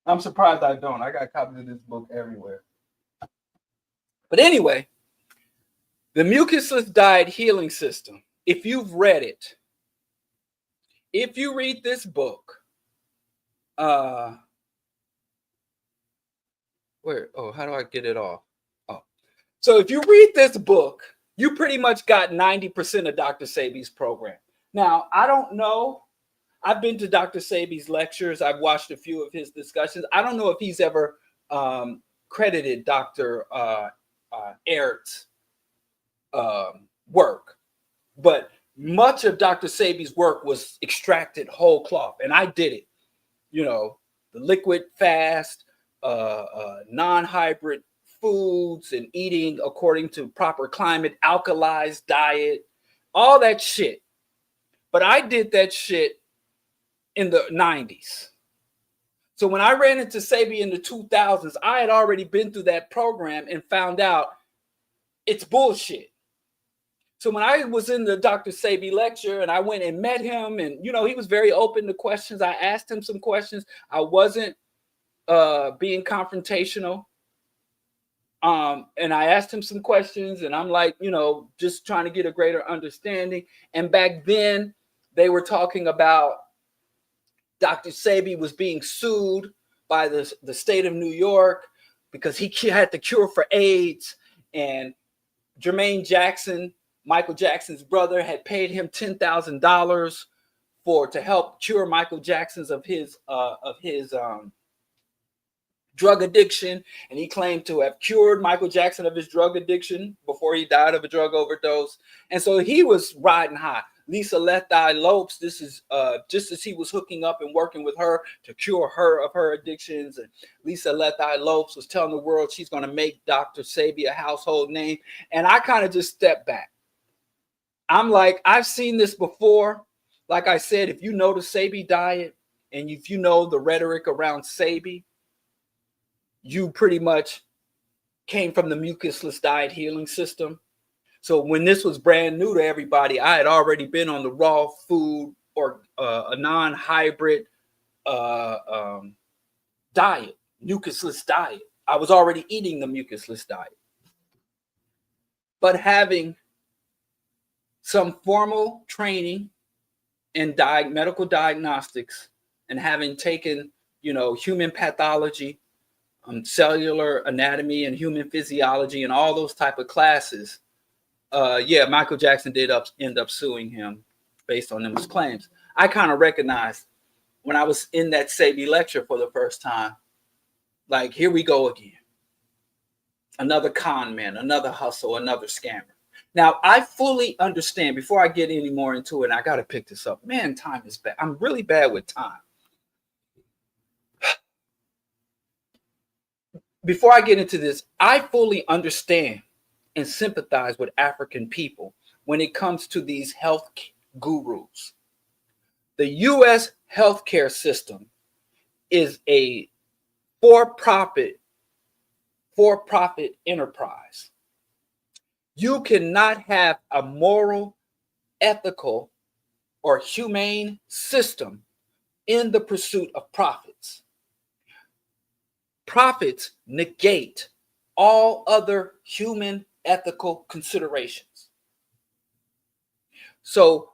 S1: I'm surprised I don't. I got copies of this book everywhere. But anyway, the Mucusless Diet Healing System. If you've read it, if you read this book, how do I get it off? Oh, so if you read this book, you pretty much got 90% of Dr. Sebi's program. Now, I don't know. I've been to Dr. Sebi's lectures. I've watched a few of his discussions. I don't know if he's ever credited Dr. Aird's work, but much of Dr. Sebi's work was extracted whole cloth, and I did it. You know, the liquid fast, non-hybrid foods, and eating according to proper climate, alkalized diet, all that shit. But I did that shit in the 90s. So when I ran into Sebi in the 2000s, I had already been through that program and found out it's bullshit. So when I was in the Dr. Sebi lecture and I went and met him, and you know, he was very open to questions. I asked him some questions. I wasn't being confrontational. And I asked him some questions, and I'm like, you know, just trying to get a greater understanding. And back then they were talking about Dr. Sebi was being sued by the state of New York because he had the cure for AIDS, and Jermaine Jackson, Michael Jackson's brother, had paid him $10,000 to help cure Michael Jackson's of his drug addiction, and he claimed to have cured Michael Jackson of his drug addiction before he died of a drug overdose. And so he was riding high. Lisa Let Thy Lopes, this is just as he was hooking up and working with her to cure her of her addictions. And Lisa Let Thy Lopes was telling the world she's going to make Dr. Sebi a household name. And I kind of just stepped back. I'm like, I've seen this before. Like I said, if you know the Sebi diet and if you know the rhetoric around Sebi, you pretty much came from the mucusless diet healing system. So when this was brand new to everybody, I had already been on the raw food or a non-hybrid diet, mucusless diet. I was already eating the mucusless diet. But having some formal training in medical diagnostics and having taken, you know, human pathology, cellular anatomy and human physiology and all those type of classes, Michael Jackson did end up suing him based on those claims. I kind of recognized when I was in that Sebi lecture for the first time, like, here we go again. Another con man, another hustle, another scammer. Now, I fully understand, before I get any more into it, and I got to pick this up. Man, time is bad. I'm really bad with time. Before I get into this, I fully understand and sympathize with African people when it comes to these health gurus. The U.S. healthcare system is a for-profit enterprise. You cannot have a moral, ethical, or humane system in the pursuit of profits. Profits negate all other human ethical considerations. So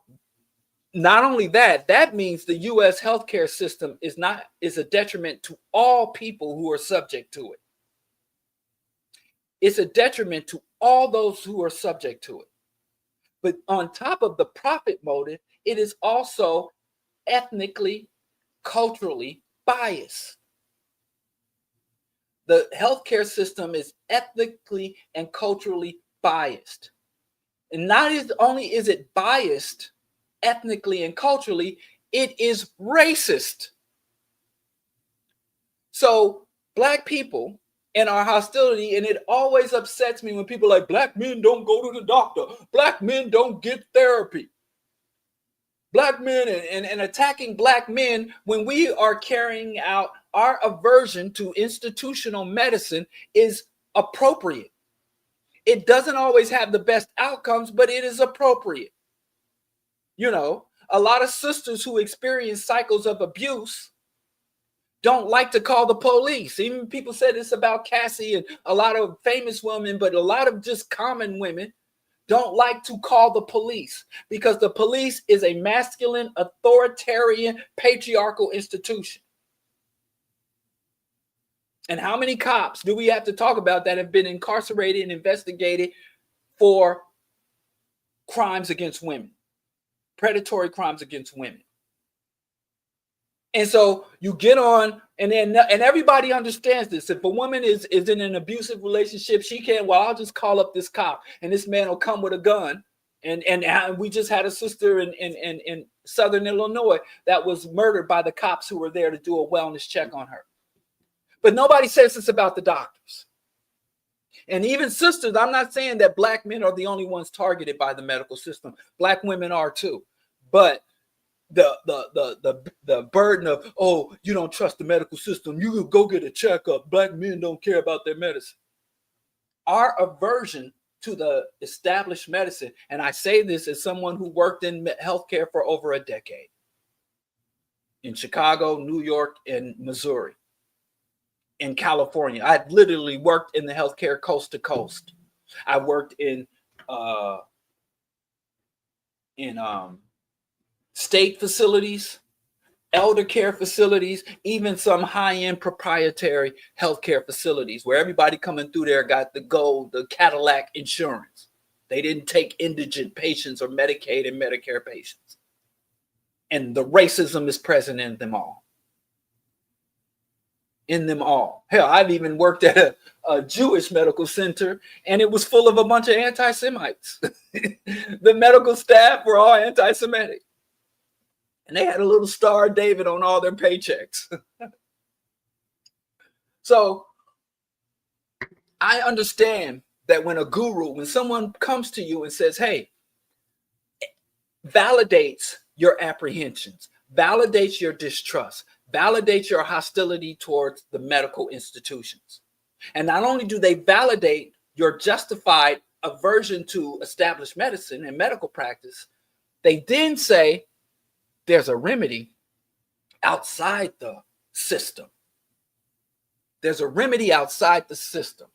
S1: not only that means the U.S. healthcare system is a detriment to all people who are subject to it. It's a detriment to all those who are subject to it. But on top of the profit motive, it is also ethnically, culturally biased. The healthcare system is ethnically and culturally biased. And not only is it biased ethnically and culturally, it is racist. So Black people and our hostility, and it always upsets me when people are like, Black men don't go to the doctor. Black men don't get therapy. Black men and attacking Black men when we are carrying out our aversion to institutional medicine is appropriate. It doesn't always have the best outcomes, but it is appropriate. You know, a lot of sisters who experience cycles of abuse don't like to call the police. Even people said this about Cassie and a lot of famous women, but a lot of just common women don't like to call the police because the police is a masculine, authoritarian, patriarchal institution. And how many cops do we have to talk about that have been incarcerated and investigated for crimes against women, predatory crimes against women. And so you get on, and everybody understands this. If a woman is in an abusive relationship, she can't, well, I'll just call up this cop, and this man will come with a gun. And we just had a sister in Southern Illinois that was murdered by the cops who were there to do a wellness check on her. But nobody says this about the doctors. And even sisters, I'm not saying that black men are the only ones targeted by the medical system. Black women are too. But the burden of, oh, you don't trust the medical system, you could go get a checkup, black men don't care about their medicine. Our aversion to the established medicine, and I say this as someone who worked in healthcare for over a decade in Chicago, New York, and Missouri, in California. I literally worked in the healthcare coast to coast. I worked in state facilities, elder care facilities, even some high-end proprietary healthcare facilities where everybody coming through there got the gold, the Cadillac insurance. They didn't take indigent patients or Medicaid and Medicare patients. And the racism is present in them all. In them all. Hell, I've even worked at a Jewish medical center, and it was full of a bunch of anti-Semites. The medical staff were all anti-Semitic. And they had a little Star of David on all their paychecks. So I understand that when someone comes to you and says, hey, validates your apprehensions, validates your distrust, validates your hostility towards the medical institutions. And not only do they validate your justified aversion to established medicine and medical practice, they then say, there's a remedy outside the system. There's a remedy outside the system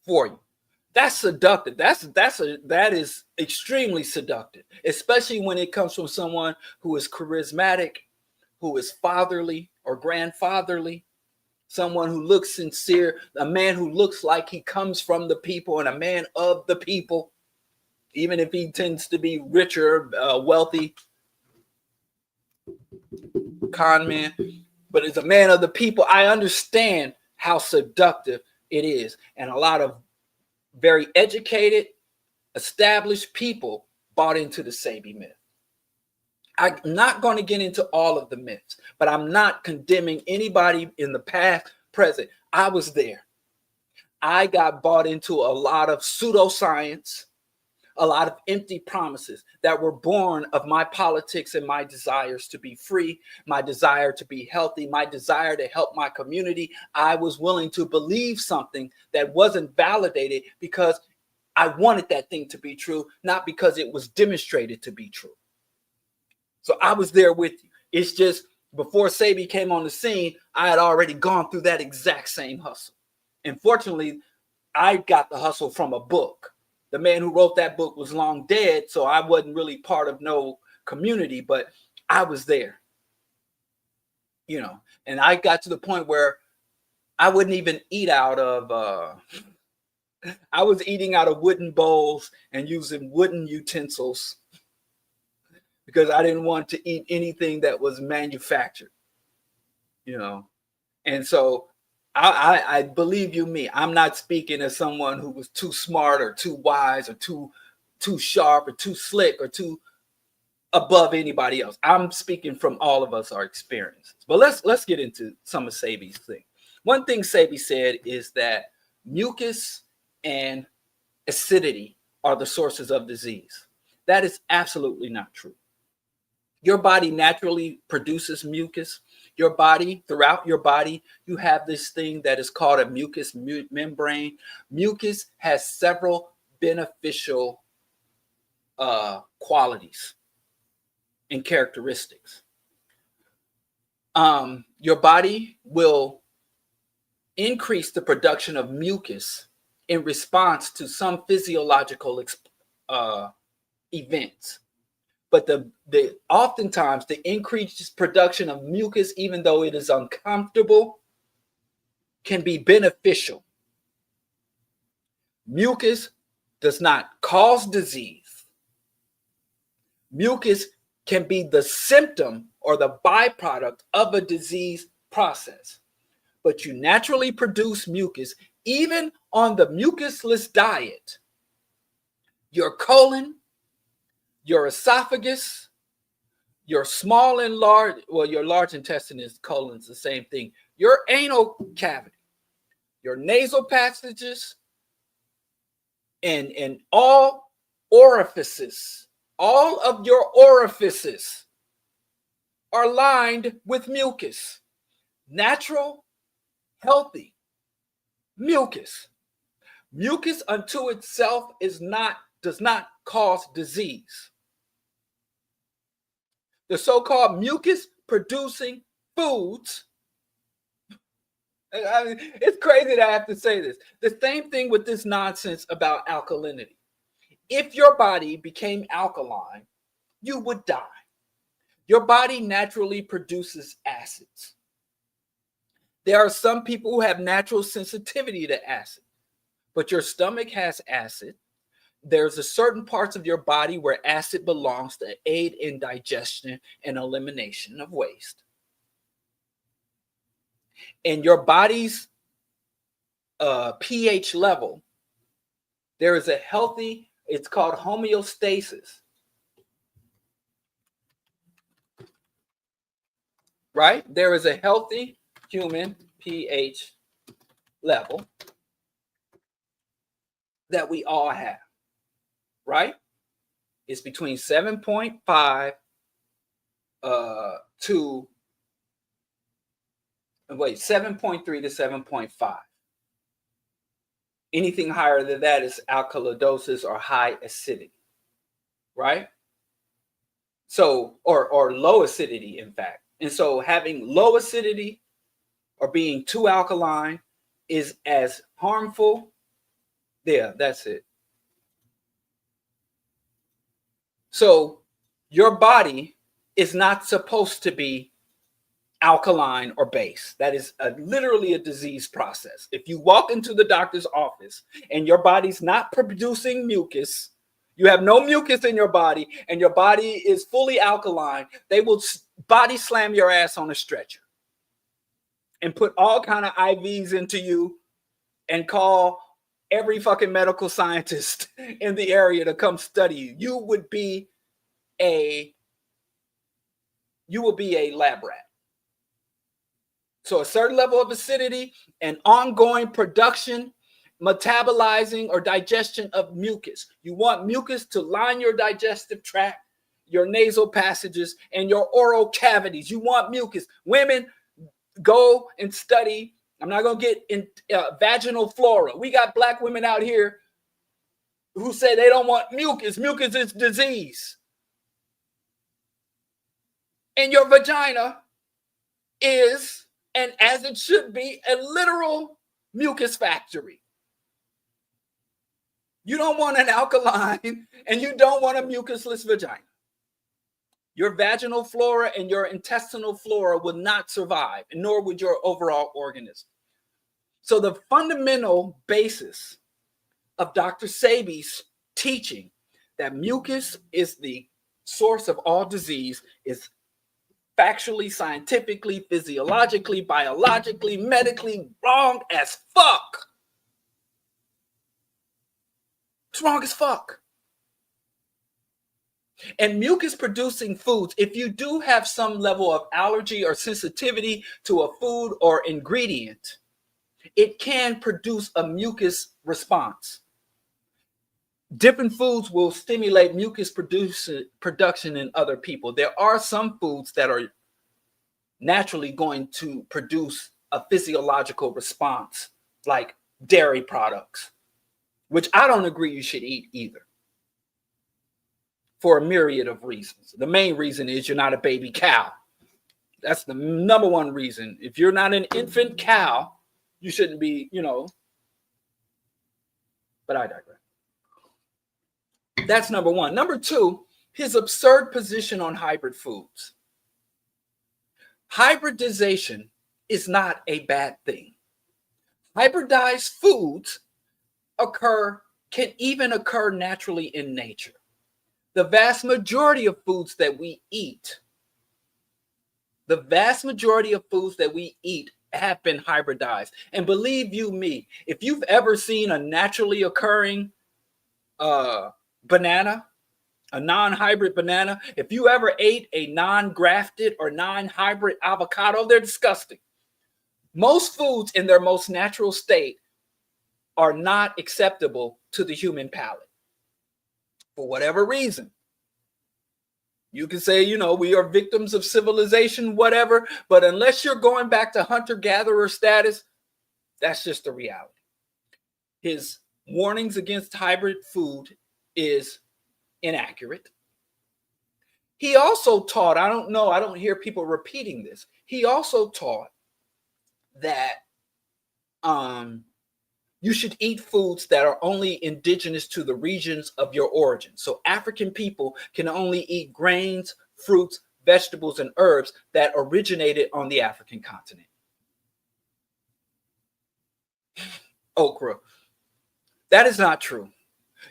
S1: for you. That's seductive. That is extremely seductive, especially when it comes from someone who is charismatic, who is fatherly or grandfatherly, someone who looks sincere, a man who looks like he comes from the people and a man of the people, even if he tends to be richer, wealthy, con man, but as a man of the people, I understand how seductive it is. And a lot of very educated, established people bought into the Sebi myth. I'm not going to get into all of the myths, but I'm not condemning anybody in the past, present. I was there. I got bought into a lot of pseudoscience, a lot of empty promises that were born of my politics and my desires to be free, my desire to be healthy, my desire to help my community. I was willing to believe something that wasn't validated because I wanted that thing to be true, not because it was demonstrated to be true. So I was there with you. It's just before Sebi came on the scene, I had already gone through that exact same hustle. And fortunately, I got the hustle from a book. The man who wrote that book was long dead, so I wasn't really part of no community, but I was there, you know. And I got to the point where I wouldn't even eat out of, I was eating out of wooden bowls and using wooden utensils because I didn't want to eat anything that was manufactured, you know. And so I believe you me, I'm not speaking as someone who was too smart or too wise or too sharp or too slick or too above anybody else. I'm speaking from all of us, our experiences. But let's get into some of Sebi's thing. One thing Sebi said is that mucus and acidity are the sources of disease. That is absolutely not true. Your body naturally produces mucus. Your body, throughout your body, you have this thing that is called a mucous membrane. Mucus has several beneficial qualities and characteristics. Your body will increase the production of mucus in response to some physiological events. But the oftentimes the increased production of mucus, even though it is uncomfortable, can be beneficial. Mucus does not cause disease. Mucus can be the symptom or the byproduct of a disease process. But you naturally produce mucus even on the mucusless diet. Your colon, your esophagus, your small and large, well, your large intestine is colon's the same thing. Your anal cavity, your nasal passages, and all orifices, all of your orifices are lined with mucus. Natural, healthy mucus. Mucus unto itself does not cause disease. The so-called mucus producing foods, I mean, it's crazy that I have to say this. The same thing with this nonsense about alkalinity. If your body became alkaline, you would die. Your body naturally produces acids. There are some people who have natural sensitivity to acid, but your stomach has acid. There's a certain parts of your body where acid belongs to aid in digestion and elimination of waste. And your body's pH level, there is a healthy, it's called homeostasis. Right? There is a healthy human pH level that we all have. Right? It's between 7.5 to 7.3 to 7.5. Anything higher than that is alkalosis or high acidity, right? So, or low acidity, in fact. And so having low acidity or being too alkaline is as harmful. Yeah, that's it. So your body is not supposed to be alkaline or base. That is literally a disease process. If you walk into the doctor's office and your body's not producing mucus, you have no mucus in your body, and your body is fully alkaline, they will body slam your ass on a stretcher and put all kind of IVs into you and call every fucking medical scientist in the area to come study you. You will be a lab rat. So a certain level of acidity and ongoing production, metabolizing or digestion of mucus. You want mucus to line your digestive tract, your nasal passages, and your oral cavities. You want mucus. Women, go and study. I'm not going to get in vaginal flora. We got black women out here who say they don't want mucus. Mucus is disease. And your vagina is, and as it should be, a literal mucus factory. You don't want an alkaline and you don't want a mucusless vagina. Your vaginal flora and your intestinal flora would not survive, nor would your overall organism. So the fundamental basis of Dr. Sebi's teaching that mucus is the source of all disease is factually, scientifically, physiologically, biologically, medically wrong as fuck. It's wrong as fuck. And mucus producing foods, if you do have some level of allergy or sensitivity to a food or ingredient, it can produce a mucus response. Different foods will stimulate mucus production in other people. There are some foods that are naturally going to produce a physiological response, like dairy products, which I don't agree you should eat either, for a myriad of reasons. The main reason is you're not a baby cow. That's the number one reason. If you're not an infant cow, you shouldn't be, but I digress. That's number one. Number two, his absurd position on hybrid foods. Hybridization is not a bad thing. Hybridized foods can even occur naturally in nature. The vast majority of foods that we eat, have been hybridized. And believe you me, if you've ever seen a naturally occurring banana, a non-hybrid banana, if you ever ate a non-grafted or non-hybrid avocado, they're disgusting. Most foods in their most natural state are not acceptable to the human palate for whatever reason. You can say, we are victims of civilization, whatever, but unless you're going back to hunter-gatherer status, that's just the reality. His warnings against hybrid food is inaccurate. He also taught, I don't hear people repeating this. He also taught that you should eat foods that are only indigenous to the regions of your origin. So African people can only eat grains, fruits, vegetables, and herbs that originated on the African continent. Okra. That is not true.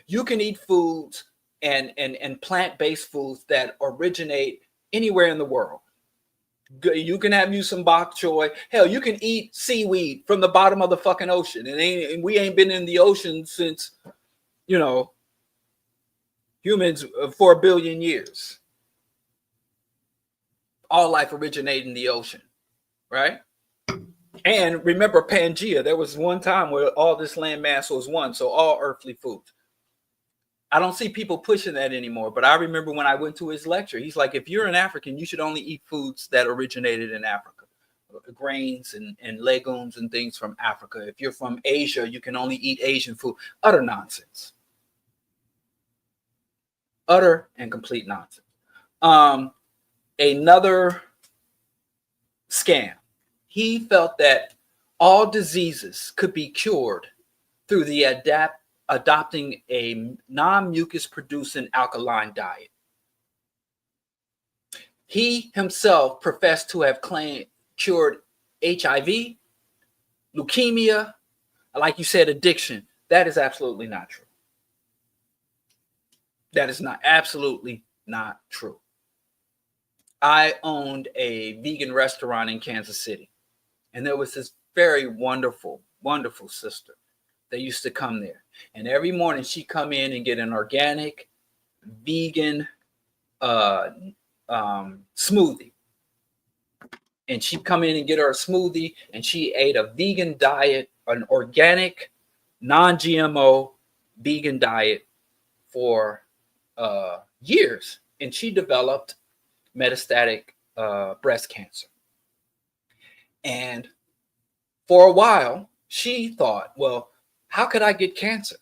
S1: You can eat foods and plant-based foods that originate anywhere in the world. You can have you some bok choy. Hell, you can eat seaweed from the bottom of the fucking ocean. And we ain't been in the ocean since, humans 4 billion years. All life originated in the ocean, right? And remember Pangea, there was one time where all this landmass was one, so all earthly foods. I don't see people pushing that anymore, but I remember when I went to his lecture, he's like, if you're an African, you should only eat foods that originated in Africa, grains and legumes and things from Africa. If you're from Asia, you can only eat Asian food. Utter nonsense. Utter and complete nonsense. Another scam. He felt that all diseases could be cured through the adopting a non-mucus producing alkaline diet. He himself professed to have cured HIV, leukemia, like you said, addiction. That is absolutely not true. That is absolutely not true. I owned a vegan restaurant in Kansas City, and there was this very wonderful, wonderful sister. They used to come there, and every morning she'd come in and get an organic, vegan smoothie. And she'd come in and get her a smoothie, and she ate a vegan diet, an organic, non-GMO vegan diet for years. And she developed metastatic breast cancer. And for a while, she thought, well, how could I get cancer?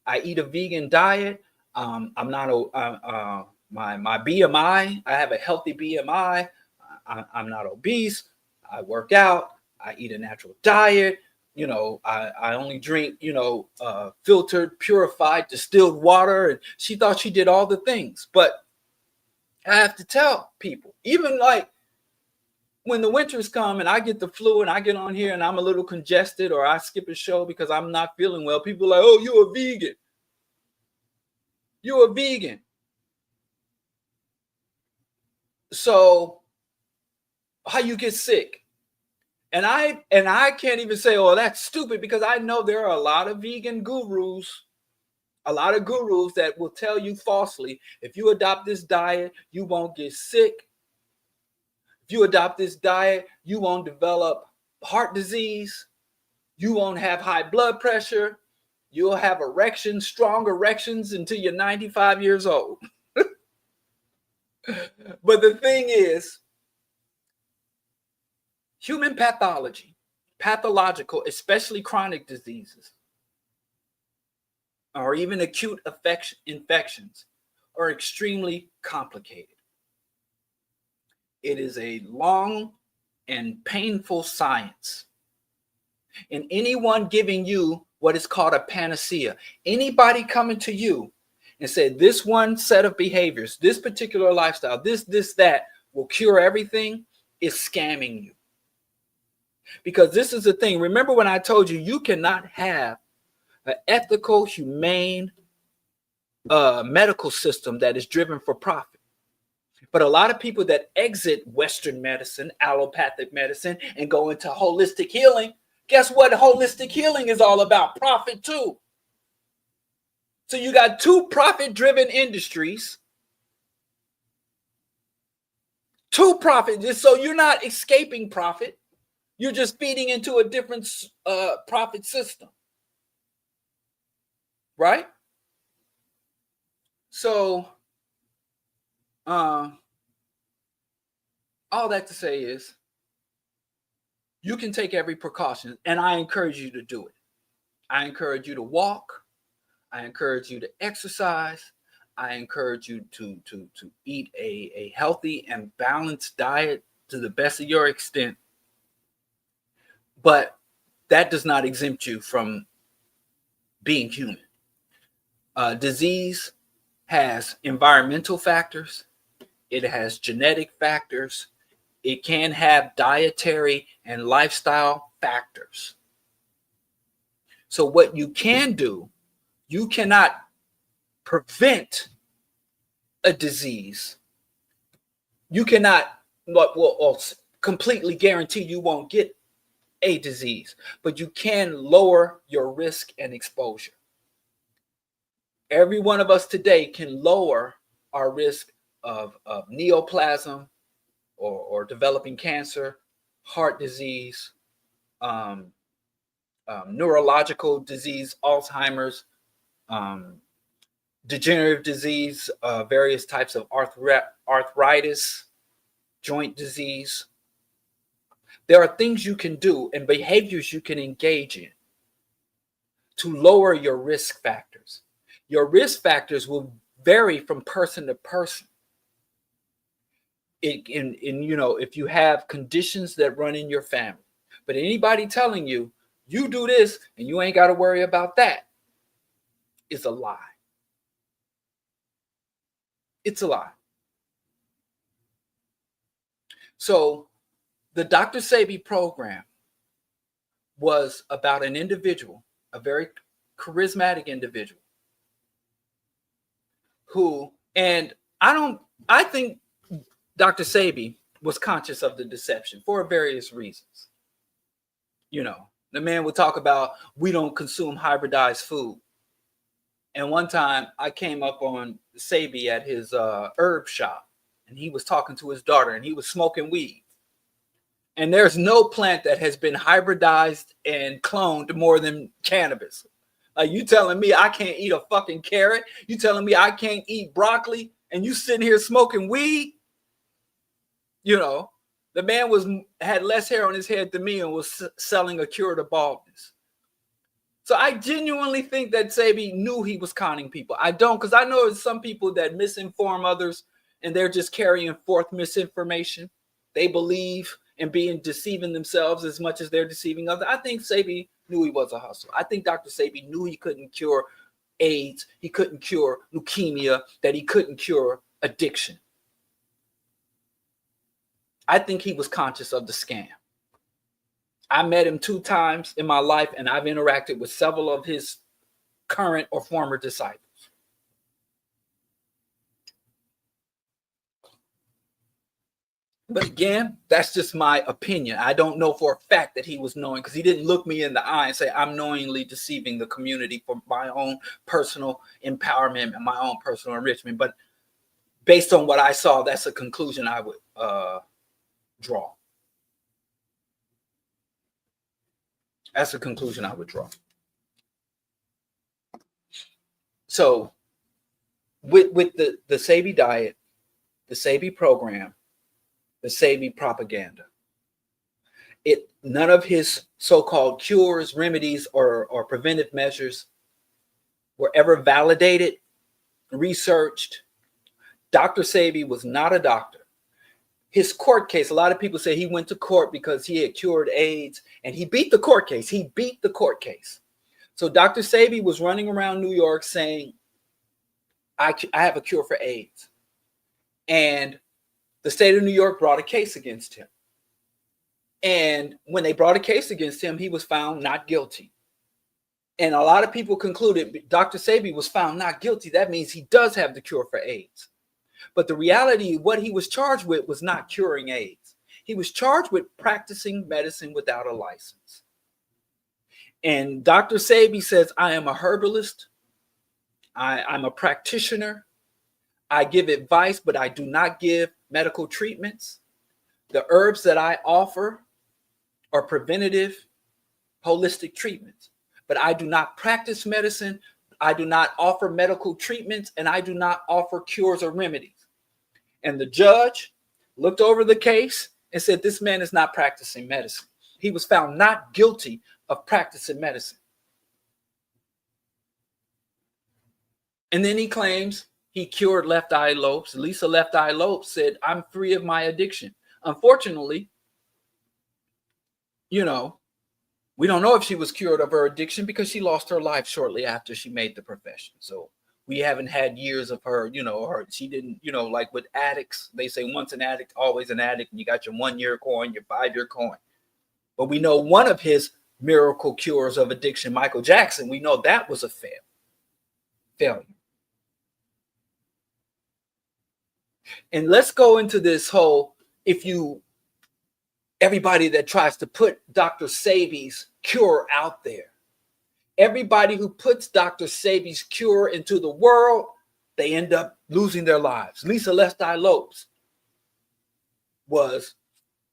S1: I eat a vegan diet. I'm not my BMI. I have a healthy BMI. I'm not obese. I work out. I eat a natural diet. I only drink, filtered, purified, distilled water. And she thought she did all the things. But I have to tell people, even like when the winters come and I get the flu and I get on here and I'm a little congested or I skip a show because I'm not feeling well, people are like, oh, you're a vegan. You're a vegan. So how you get sick? And I can't even say, oh, that's stupid, because I know there are a lot of vegan gurus, that will tell you falsely, if you adopt this diet, you won't get sick. If you adopt this diet, you won't develop heart disease. You won't have high blood pressure. You'll have erections, strong erections until you're 95 years old. But the thing is, human pathological, especially chronic diseases, or even acute infections, are extremely complicated. It is a long and painful science. And anyone giving you what is called a panacea, anybody coming to you and say this one set of behaviors, this particular lifestyle, this, that will cure everything, is scamming you. Because this is the thing. Remember when I told you, you cannot have an ethical, humane medical system that is driven for profit. But a lot of people that exit Western medicine, allopathic medicine, and go into holistic healing, guess what holistic healing is all about? Profit too. So you got two profit-driven industries. Two profit. So you're not escaping profit. You're just feeding into a different profit system. Right? So all that to say is you can take every precaution, and I encourage you to do it. I encourage you to walk. I encourage you to exercise. I encourage you to eat a healthy and balanced diet to the best of your extent. But that does not exempt you from being human. Disease has environmental factors. It has genetic factors. It can have dietary and lifestyle factors. So what you can do, you cannot prevent a disease. You cannot completely guarantee you won't get a disease, but you can lower your risk and exposure. Every one of us today can lower our risk of neoplasm or developing cancer, heart disease, neurological disease, Alzheimer's, degenerative disease, various types of arthritis, joint disease. There are things you can do and behaviors you can engage in to lower your risk factors. Your risk factors will vary from person to person. If you have conditions that run in your family, but anybody telling you you do this and you ain't got to worry about that is a lie. It's a lie. So the Dr. Sebi program was about an individual, a very charismatic individual who, and I think Dr. Sebi was conscious of the deception for various reasons. The man would talk about, we don't consume hybridized food. And one time I came up on Sebi at his herb shop, and he was talking to his daughter, and he was smoking weed. And there's no plant that has been hybridized and cloned more than cannabis. Like, you telling me I can't eat a fucking carrot? You telling me I can't eat broccoli? And you sitting here smoking weed? The man had less hair on his head than me and was selling a cure to baldness. So I genuinely think that Sebi knew he was conning people. I don't, because I know there's some people that misinform others and they're just carrying forth misinformation. They believe in deceiving themselves as much as they're deceiving others. I think Sebi knew he was a hustler. I think Dr. Sebi knew he couldn't cure AIDS, he couldn't cure leukemia, that he couldn't cure addiction. I think he was conscious of the scam. I met him 2 times in my life, and I've interacted with several of his current or former disciples. But again, that's just my opinion. I don't know for a fact that he was knowing, because he didn't look me in the eye and say, I'm knowingly deceiving the community for my own personal empowerment and my own personal enrichment. But based on what I saw, that's a conclusion I would draw. That's a conclusion I would draw. So with the Sebi diet, the Sebi program, the Sebi propaganda, none of his so-called cures, remedies, or preventive measures were ever validated, researched. Dr. Sebi was not a doctor. His court case, a lot of people say he went to court because he had cured AIDS, and he beat the court case. He beat the court case. So Dr. Sebi was running around New York saying, I have a cure for AIDS. And the state of New York brought a case against him. And when they brought a case against him, he was found not guilty. And a lot of people concluded Dr. Sebi was found not guilty. That means he does have the cure for AIDS. But the reality, what he was charged with was not curing AIDS. He was charged with practicing medicine without a license. And Dr. Sebi says, I am a herbalist. I'm a practitioner. I give advice, but I do not give medical treatments. The herbs that I offer are preventative, holistic treatments. But I do not practice medicine. I do not offer medical treatments, and I do not offer cures or remedies. And the judge looked over the case and said, this man is not practicing medicine. He was found not guilty of practicing medicine. And then he claims he cured Left Eye Lopes. Lisa Left Eye Lopes said, I'm free of my addiction. Unfortunately, we don't know if she was cured of her addiction because she lost her life shortly after she made the profession. So we haven't had years of her, she didn't, like with addicts, they say once an addict, always an addict. And you got your 1 year coin, your 5 year coin. But we know one of his miracle cures of addiction, Michael Jackson, we know that was a failure. And let's go into this whole, everybody that tries to put Dr. Sebi's cure out there, everybody who puts Dr. Sebi's cure into the world, they end up losing their lives. Lisa Left Eye Lopes was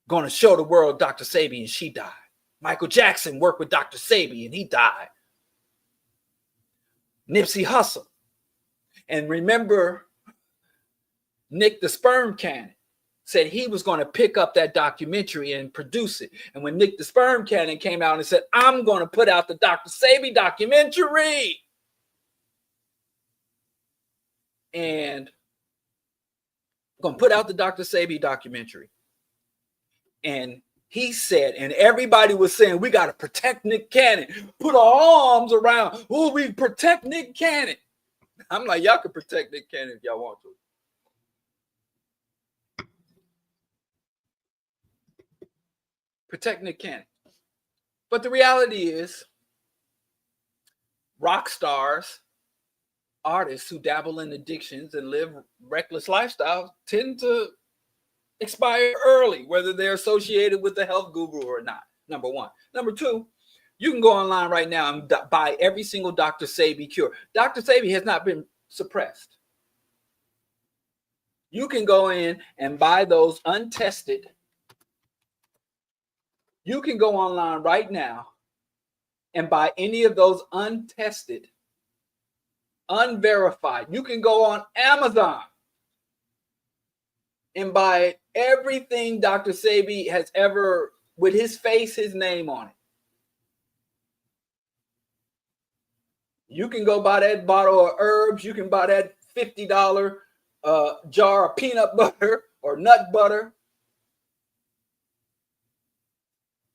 S1: going to show the world Dr. Sebi and she died. Michael Jackson worked with Dr. Sebi and he died. Nipsey Hussle. And remember, Nick the Sperm Cannon said he was going to pick up that documentary and produce it. And when Nick the Sperm Cannon came out and said, I'm going to put out the Dr. Sebi documentary. And I'm going to put out the Dr. Sebi documentary. And he said, and everybody was saying, we got to protect Nick Cannon. Put our arms around. Oh, we protect Nick Cannon. I'm like, y'all can protect Nick Cannon if y'all want to. Protect Nick Cannon. But the reality is, rock stars, artists who dabble in addictions and live reckless lifestyles tend to expire early, whether they're associated with the health guru or not. Number one. Number two, you can go online right now and buy every single Dr. Sebi cure. Dr. Sebi has not been suppressed. You can go in and buy those untested. You can go online right now and buy any of those untested, unverified. You can go on Amazon and buy everything Dr. Sebi has ever, with his face, his name on it. You can go buy that bottle of herbs. You can buy that $50 jar of peanut butter or nut butter.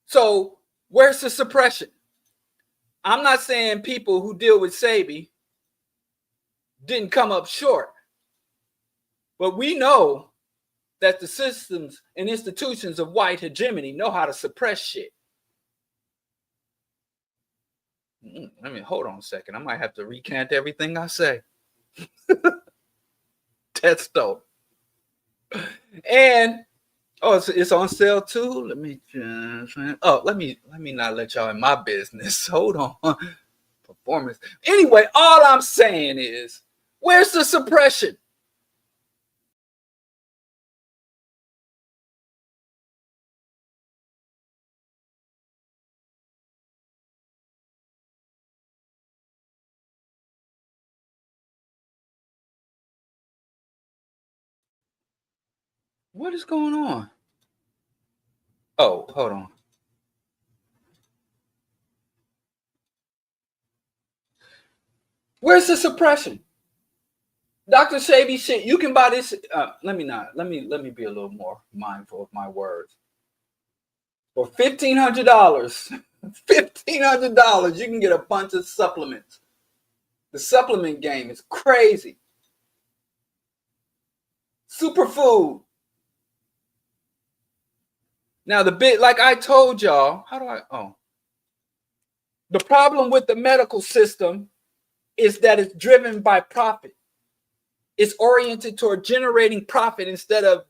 S1: So where's the suppression? I'm not saying people who deal with Sebi didn't come up short, but we know that the systems and institutions of white hegemony know how to suppress shit. Hold on a second. I might have to recant everything I say. Testo. And it's on sale too. Let me not let y'all in my business. Hold on. Performance. Anyway, all I'm saying is, where's the suppression? What is going on? Oh, hold on. Where's the suppression? Dr. Sebi shit, you can buy this. Let me be a little more mindful of my words. For $1,500, $1,500, you can get a bunch of supplements. The supplement game is crazy. Superfood. Now the bit, like I told y'all, The problem with the medical system is that it's driven by profit. It's oriented toward generating profit instead of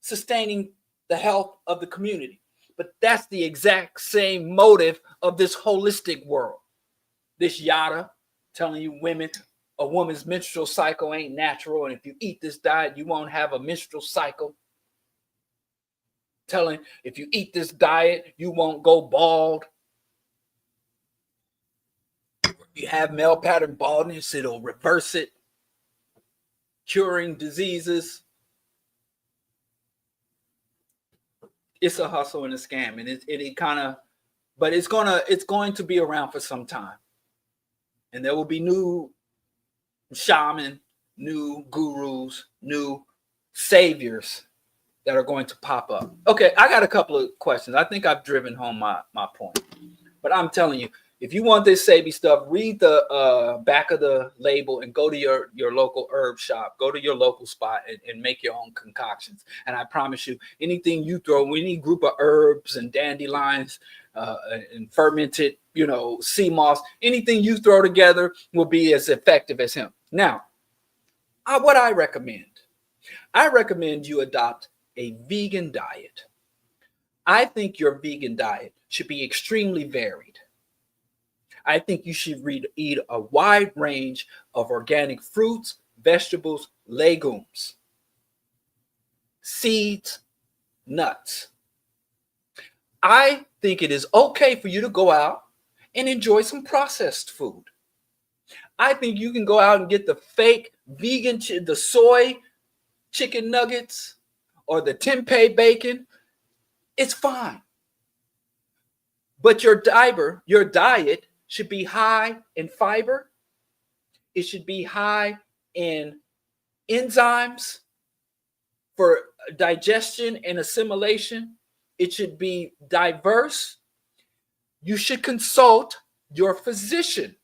S1: sustaining the health of the community. But that's the exact same motive of this holistic world. This yada telling you women, a woman's menstrual cycle ain't natural, and if you eat this diet, you won't have a menstrual cycle. Telling if you eat this diet, you won't go bald. You have male pattern baldness, it'll reverse it. Curing diseases. It's a hustle and a scam, and it kind of, but it's going to be around for some time, and there will be new shaman, new gurus, new saviors that are going to pop up. Okay, I got a couple of questions. I think I've driven home my point, but I'm telling you, if you want this Sebi stuff, read the back of the label and go to your local herb shop. Go to your local spot and make your own concoctions. And I promise you, anything you throw, any group of herbs and dandelions and fermented, sea moss, anything you throw together will be as effective as him. Now, what I recommend you adopt a vegan diet. I think your vegan diet should be extremely varied. I think you should eat a wide range of organic fruits, vegetables, legumes, seeds, nuts. I think it is okay for you to go out and enjoy some processed food. I think you can go out and get the fake vegan, the soy chicken nuggets or the tempeh bacon. It's fine. But your diet should be high in fiber. It should be high in enzymes for digestion and assimilation. It should be diverse. You should consult your physician.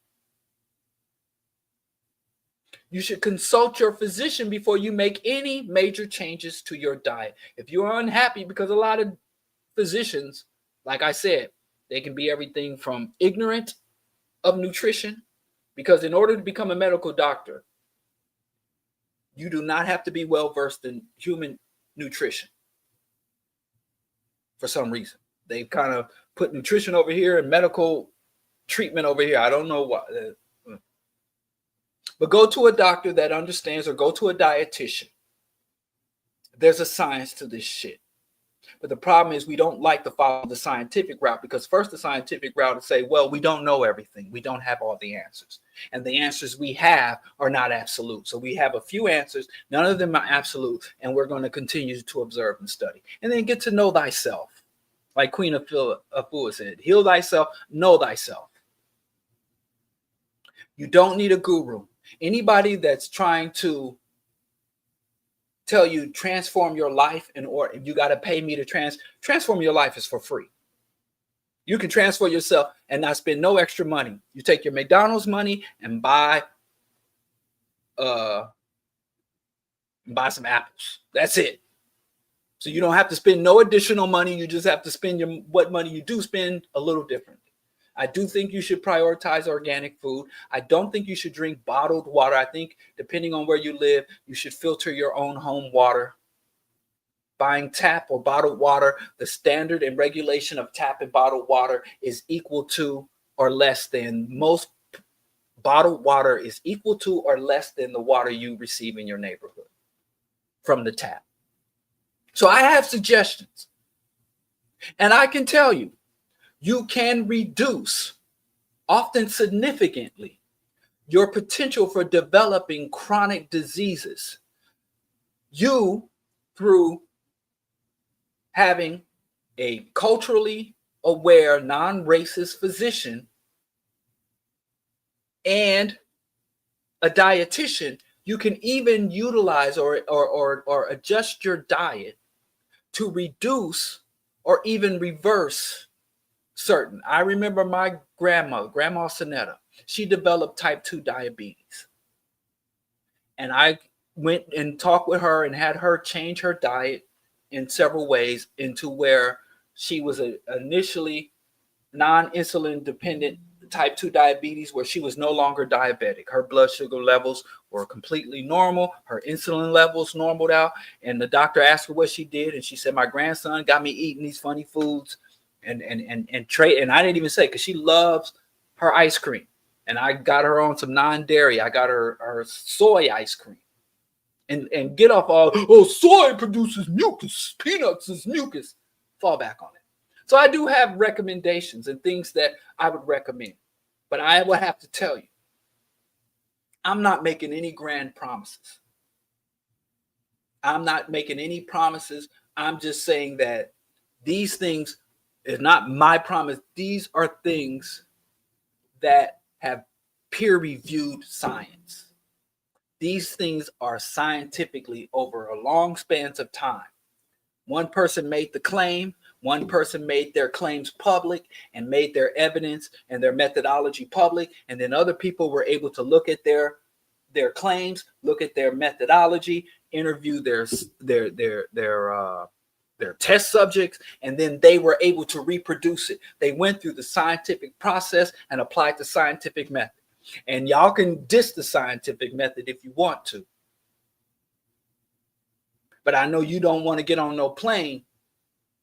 S1: You should consult your physician before you make any major changes to your diet. If you're unhappy, because a lot of physicians, like I said, they can be everything from ignorant of nutrition, because in order to become a medical doctor, you do not have to be well versed in human nutrition. For some reason, they kind of put nutrition over here and medical treatment over here. I don't know why. But go to a doctor that understands, or go to a dietitian. There's a science to this shit. But the problem is we don't like to follow the scientific route, because first the scientific route is say, well, we don't know everything. We don't have all the answers. And the answers we have are not absolute. So we have a few answers. None of them are absolute. And we're going to continue to observe and study. And then get to know thyself. Like Queen Afua said, heal thyself, know thyself. You don't need a guru. Anybody that's trying to tell you transform your life, or you got to pay me to transform your life is for free. You can transform yourself and not spend no extra money. You take your McDonald's money and buy some apples. That's it. So you don't have to spend no additional money. You just have to spend what money you do spend a little differently. I do think you should prioritize organic food. I don't think you should drink bottled water. I think depending on where you live, you should filter your own home water. Buying tap or bottled water, the standard and regulation of tap and bottled water is equal to or less than, most bottled water is equal to or less than the water you receive in your neighborhood from the tap. So I have suggestions. And I can tell you, you can reduce, often significantly, your potential for developing chronic diseases. Through having a culturally aware, non-racist physician and a dietitian, you can even utilize or adjust your diet to reduce or even reverse certain. I remember my Grandma Sonetta, she developed type 2 diabetes. And I went and talked with her and had her change her diet in several ways into where she was initially non-insulin dependent type 2 diabetes, where she was no longer diabetic. Her blood sugar levels were completely normal. Her insulin levels normaled out. And the doctor asked her what she did. And she said, my grandson got me eating these funny foods and trade. And I didn't even say, because she loves her ice cream. And I got her on some non-dairy. I got her soy ice cream. And get off all, oh, soy produces mucus. Peanuts is mucus. Fall back on it. So I do have recommendations and things that I would recommend. But I will have to tell you, I'm not making any grand promises. I'm not making any promises. I'm just saying that these things is not my promise. These are things that have peer-reviewed science. These things are scientifically over a long spans of time. One person made the claim, one person made their claims public and made their evidence and their methodology public, and then other people were able to look at their claims, look at their methodology, interview their test subjects, and then they were able to reproduce it. They went through the scientific process and applied the scientific method. And y'all can diss the scientific method if you want to. But I know you don't want to get on no plane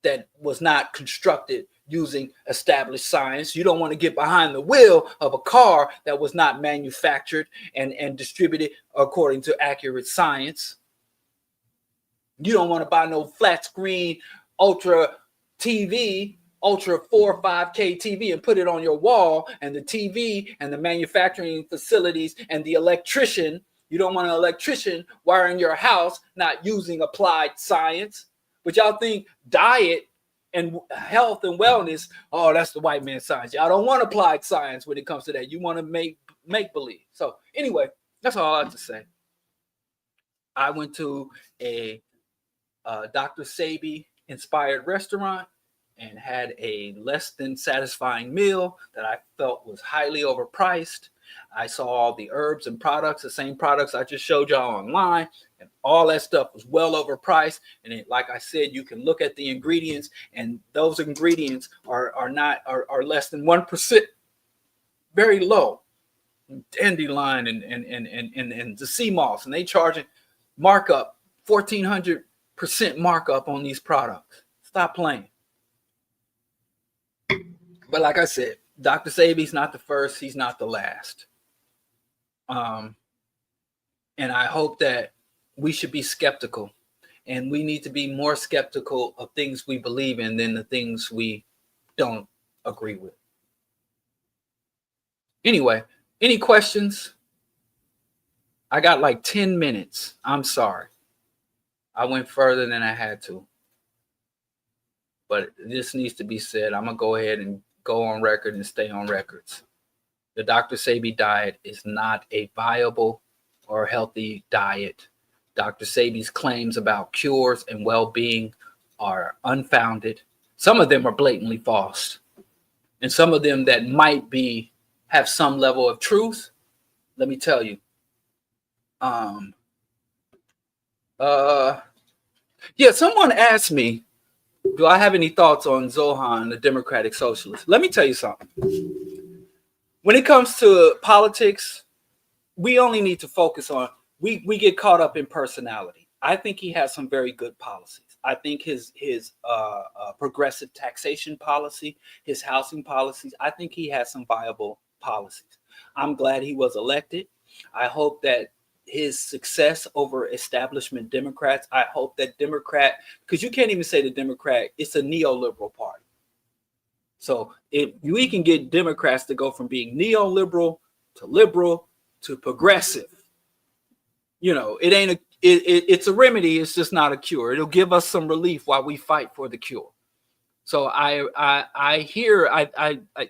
S1: that was not constructed using established science. You don't want to get behind the wheel of a car that was not manufactured and distributed according to accurate science. You don't want to buy no flat screen ultra TV, ultra 4 or 5K TV and put it on your wall, and the TV and the manufacturing facilities and the electrician. You don't want an electrician wiring your house not using applied science. But y'all think diet and health and wellness, oh, that's the white man's science. Y'all don't want applied science when it comes to that. You want to make believe. So anyway, that's all I have to say. I went to a Dr. Sebi inspired restaurant and had a less than satisfying meal that I felt was highly overpriced. I saw all the herbs and products, the same products I just showed y'all online, and all that stuff was well overpriced. And it, like I said, you can look at the ingredients, and those ingredients are less than 1%, very low. Dandelion and the sea moss, and they charging markup 1,400% markup on these products. Stop playing. But like I said, Dr. Sebi's not the first, he's not the last. And I hope that we should be skeptical, and we need to be more skeptical of things we believe in than the things we don't agree with. Anyway, any questions? I got like 10 minutes. I'm sorry. I went further than I had to. But this needs to be said. I'm going to go ahead and go on record and stay on records. The Dr. Sebi diet is not a viable or healthy diet. Dr. Sebi's claims about cures and well-being are unfounded. Some of them are blatantly false. And some of them that might have some level of truth. Let me tell you. Someone asked me, do I have any thoughts on Zohan, the Democratic Socialist? Let me tell you something. When it comes to politics, we only need to focus on, we get caught up in personality. I think he has some very good policies. I think his progressive taxation policy, his housing policies, I think he has some viable policies. I'm glad he was elected. I hope that his success over establishment Democrats, I hope that because you can't even say the Democrat, it's a neoliberal party. So if we can get Democrats to go from being neoliberal to liberal to progressive, it's a remedy. It's just not a cure. It'll give us some relief while we fight for the cure. So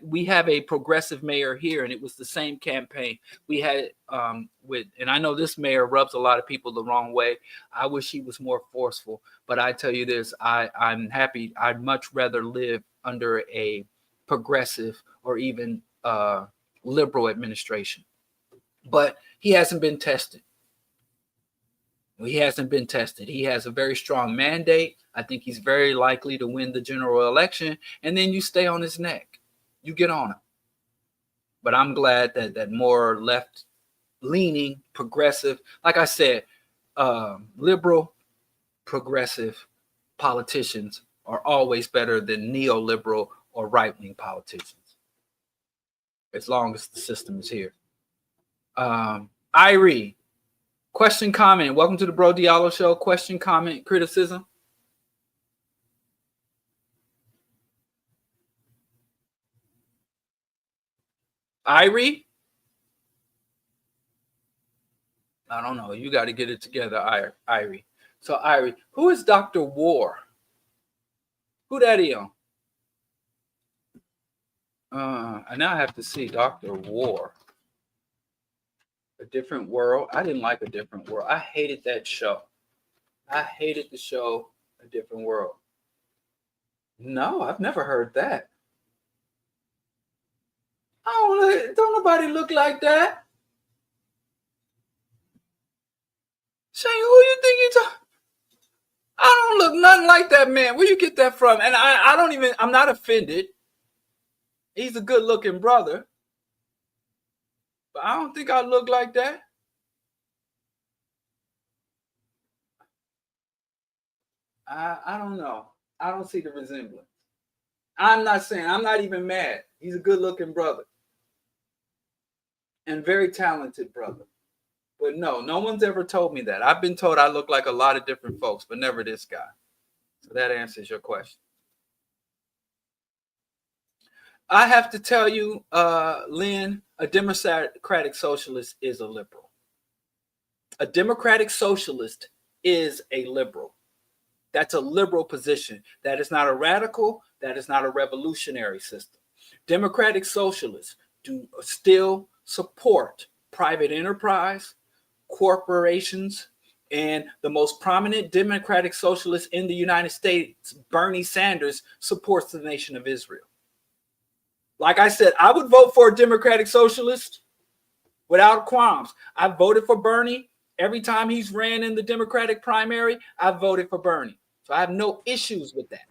S1: we have a progressive mayor here, and it was the same campaign we had and I know this mayor rubs a lot of people the wrong way. I wish he was more forceful, but I tell you this, I'm happy. I'd much rather live under a progressive or even liberal administration, but he hasn't been tested. He hasn't been tested. He has a very strong mandate. I think he's very likely to win the general election, and then you stay on his neck. you get on it. But I'm glad that more left leaning, progressive, like I said, liberal, progressive politicians are always better than neoliberal or right wing politicians, as long as the system is here. Irie, question, comment. Welcome to the BroDiallo Show. Question, comment, criticism. Irie? I don't know. You got to get it together, Irie. So, Irie, who is Dr. War? Who that is? I now have to see Dr. War. A Different World. I didn't like A Different World. I hated that show. I hated the show A Different World. No, I've never heard that. Don't nobody look like that. Shane, who you think you talking? I don't look nothing like that man. Where you get that from? And I don't even, I'm not offended. He's a good looking brother. But I don't think I look like that. I don't know. I don't see the resemblance. I'm not saying, I'm not even mad. He's a good looking brother. And very talented brother. But no one's ever told me that. I've been told I look like a lot of different folks, but never this guy. So that answers your question. I have to tell you, Lynn, a democratic socialist is a liberal. A democratic socialist is a liberal. That's a liberal position. That is not a radical. That is not a revolutionary system. Democratic socialists do still support private enterprise, corporations, and the most prominent democratic socialist in the United States, Bernie Sanders, supports the nation of Israel. Like I said, I would vote for a democratic socialist without qualms. I voted for Bernie. Every time he's ran in the Democratic primary, I voted for Bernie. So I have no issues with that.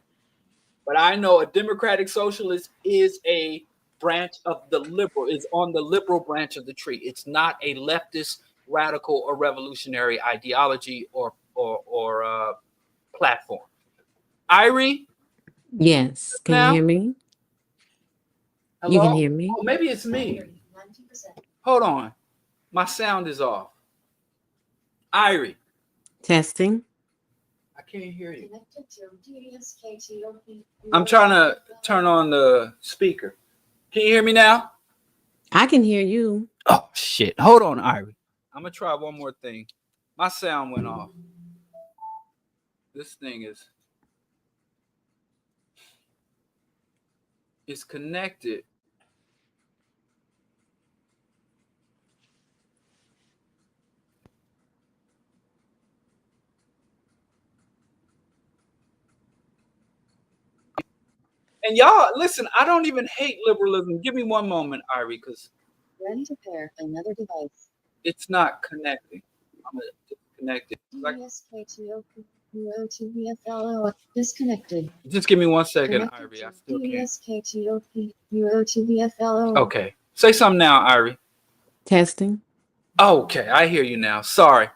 S1: But I know a democratic socialist is a branch of the liberal, is on the liberal branch of the tree. It's not a leftist, radical, or revolutionary ideology or platform. Irie?
S3: Yes. Can you hear me?
S1: Hello?
S3: You can hear me?
S1: Oh, maybe it's me. Hold on. My sound is off. Irie.
S3: Testing.
S1: I can't hear you. I'm trying to turn on the speaker. Can you hear me now?
S3: I can hear you.
S1: Oh, shit. Hold on, Irie. I'm going to try one more thing. My sound went off. This thing is connected. And y'all, listen, I don't even hate liberalism. Give me one moment, Irie, because
S2: Ready to pair another device.
S1: it's not connecting. I'm going to disconnect it.
S2: Disconnected.
S1: Just give me 1 second, Irie. I still can't. Okay. Say something now, Irie.
S3: Testing.
S1: Okay, I hear you now. Sorry.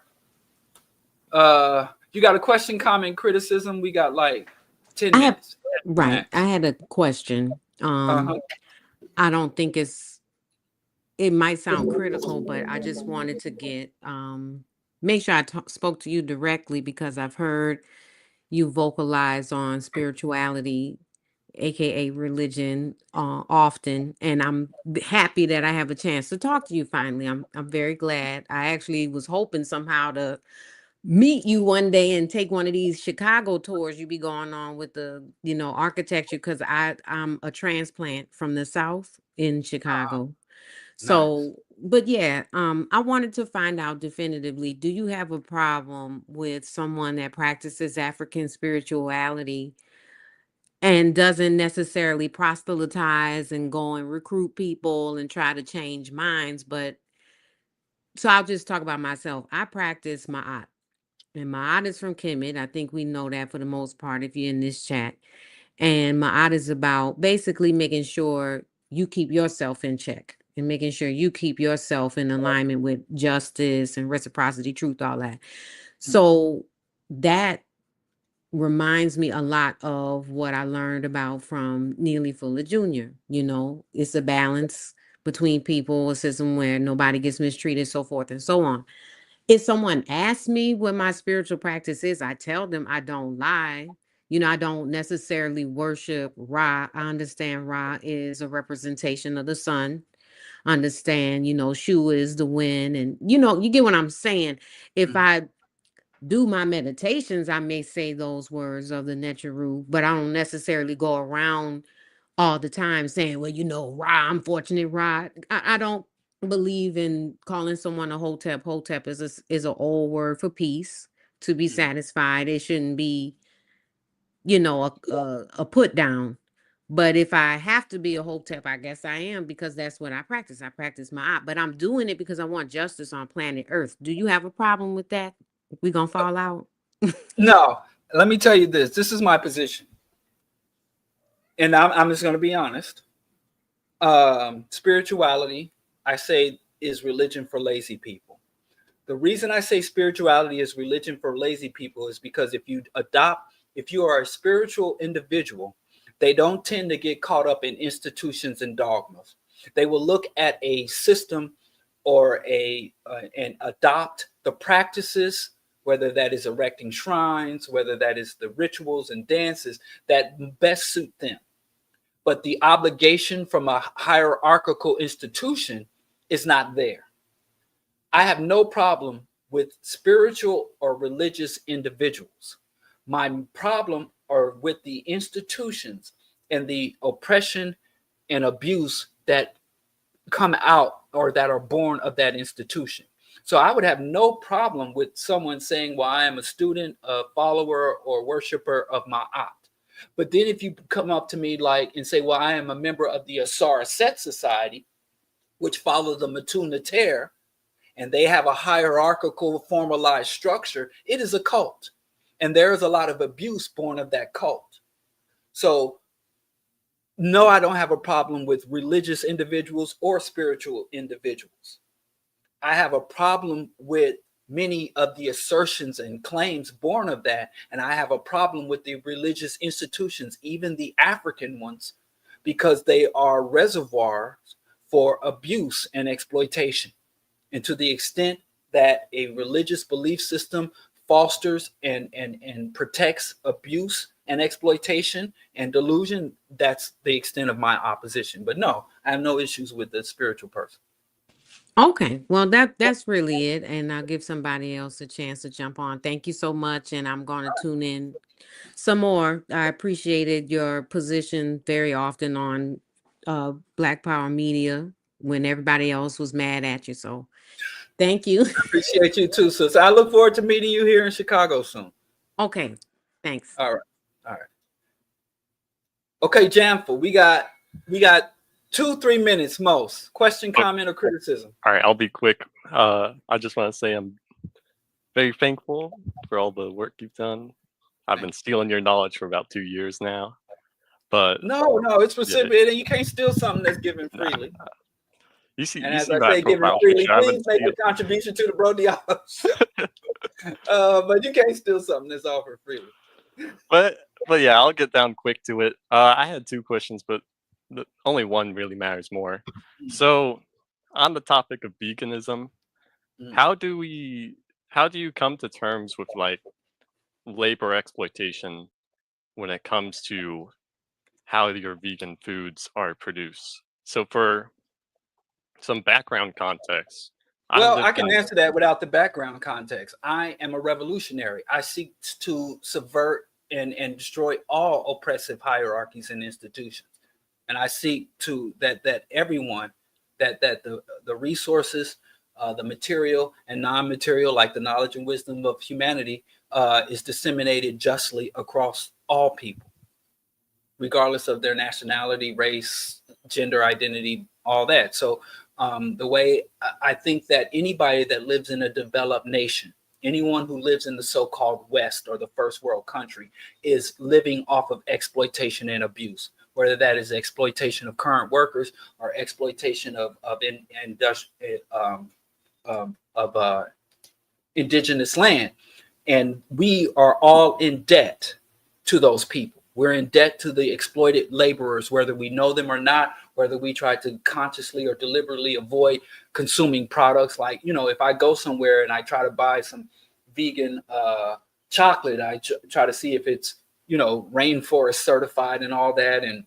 S1: You got a question, comment, criticism? We got like 10 minutes.
S3: Right.
S1: Max.
S3: I had a question. I don't think it might sound critical, but I just wanted to get make sure I spoke to you directly, because I've heard you vocalize on spirituality, aka religion, often, and I'm happy that I have a chance to talk to you finally. I'm very glad. I actually was hoping somehow to meet you one day and take one of these Chicago tours you be going on with the architecture, because I'm a transplant from the South in Chicago. So, but yeah, I wanted to find out definitively, do you have a problem with someone that practices African spirituality and doesn't necessarily proselytize and go and recruit people and try to change minds? But so I'll just talk about myself. I practice Ma'at, and Ma'at is from Kemet. I think we know that for the most part if you're in this chat. And Ma'at is about basically making sure you keep yourself in check and making sure you keep yourself in alignment with justice and reciprocity, truth, all that. So that reminds me a lot of what I learned about from Neely Fuller Jr. You know, it's a balance between people, a system where nobody gets mistreated, so forth and so on. If someone asks me what my spiritual practice is, I tell them I don't lie. You know, I don't necessarily worship Ra. I understand Ra is a representation of the sun. Understand, you know, Shu is the wind. And, you know, you get what I'm saying. If I do my meditations, I may say those words of the Neteru, but I don't necessarily go around all the time saying, well, you know, Ra, I'm fortunate, Ra. I don't believe in calling someone a hotep. Hotep is an old word for peace, to be satisfied. It shouldn't be, you know, a put down. But if I have to be a hotep, I guess I am, because that's what I practice. I practice my, but I'm doing it because I want justice on planet Earth. Do you have a problem with that? We gonna fall out?
S1: No, let me tell you this. This is my position. And I'm just going to be honest. Spirituality, I say, is religion for lazy people. The reason I say spirituality is religion for lazy people is because if you are a spiritual individual, they don't tend to get caught up in institutions and dogmas. They will look at a system or and adopt the practices, whether that is erecting shrines, whether that is the rituals and dances that best suit them. But the obligation from a hierarchical institution is not there. I have no problem with spiritual or religious individuals. My problem are with the institutions and the oppression and abuse that come out or that are born of that institution. So I would have no problem with someone saying, well, I am a student, a follower, or worshiper of Ma'at. But then if you come up to me like and say, well, I am a member of the Asar Set Society, which follow the Matun Neter, and they have a hierarchical formalized structure, it is a cult. And there is a lot of abuse born of that cult. So no, I don't have a problem with religious individuals or spiritual individuals. I have a problem with many of the assertions and claims born of that. And I have a problem with the religious institutions, even the African ones, because they are reservoirs for abuse and exploitation. And to the extent that a religious belief system fosters and protects abuse and exploitation and delusion, that's the extent of my opposition. But no, I have no issues with the spiritual person.
S3: Okay, well that's really it, and I'll give somebody else a chance to jump on. Thank you so much, and I'm going to tune in some more. I appreciated your position very often on Black Power Media when everybody else was mad at you. So thank you.
S1: Appreciate you too, sis. I look forward to meeting you here in Chicago soon.
S3: Okay, thanks.
S1: All right. All right. Okay, Jamful, we got 2-3 minutes most. Question, comment, or criticism.
S4: All right, I'll be quick. I just want to say I'm very thankful for all the work you've done. I've been stealing your knowledge for about 2 years now. But
S1: no, it's reciprocated. You can't steal something that's given freely.
S4: You see,
S1: and
S4: you
S1: as
S4: see
S1: I
S4: that
S1: say, given freely, please make a contribution to the BroDiallo Show. But you can't steal something that's offered freely.
S4: But yeah, I'll get down quick to it. I had 2 questions, but only one really matters more. So, on the topic of veganism, how do you come to terms with like labor exploitation when it comes to how your vegan foods are produced? So, for some background context,
S1: well, I can answer that without the background context. I am a revolutionary. I seek to subvert and destroy all oppressive hierarchies and institutions. And I seek to that everyone, that the resources, the material and non-material, like the knowledge and wisdom of humanity, is disseminated justly across all people, regardless of their nationality, race, gender identity, all that. So the way I think that anybody that lives in a developed nation, anyone who lives in the so-called West or the first world country, is living off of exploitation and abuse. whether that is exploitation of current workers or exploitation of indigenous land. And we are all in debt to those people. We're in debt to the exploited laborers, whether we know them or not, whether we try to consciously or deliberately avoid consuming products. Like, you know, if I go somewhere and I try to buy some vegan chocolate, I try to see if it's, you know, rainforest certified and all that, and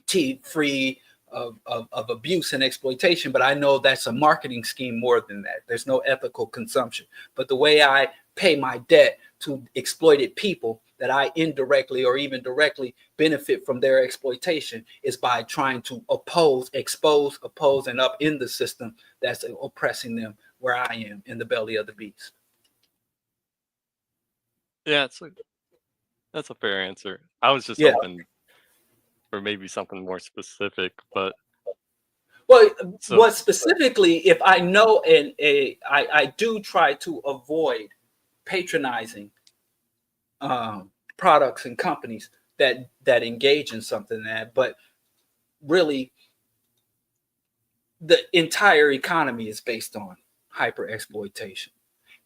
S1: tea free of abuse and exploitation. But I know that's a marketing scheme more than that. There's no ethical consumption. But the way I pay my debt to exploited people that I indirectly or even directly benefit from their exploitation is by trying to expose, and up in the system that's oppressing them where I am, in the belly of the beast.
S4: Yeah, that's a fair answer. I was just hoping for maybe something more specific, but
S1: what specifically, if I know, I do try to avoid patronizing products and companies that engage in something but really the entire economy is based on hyper exploitation.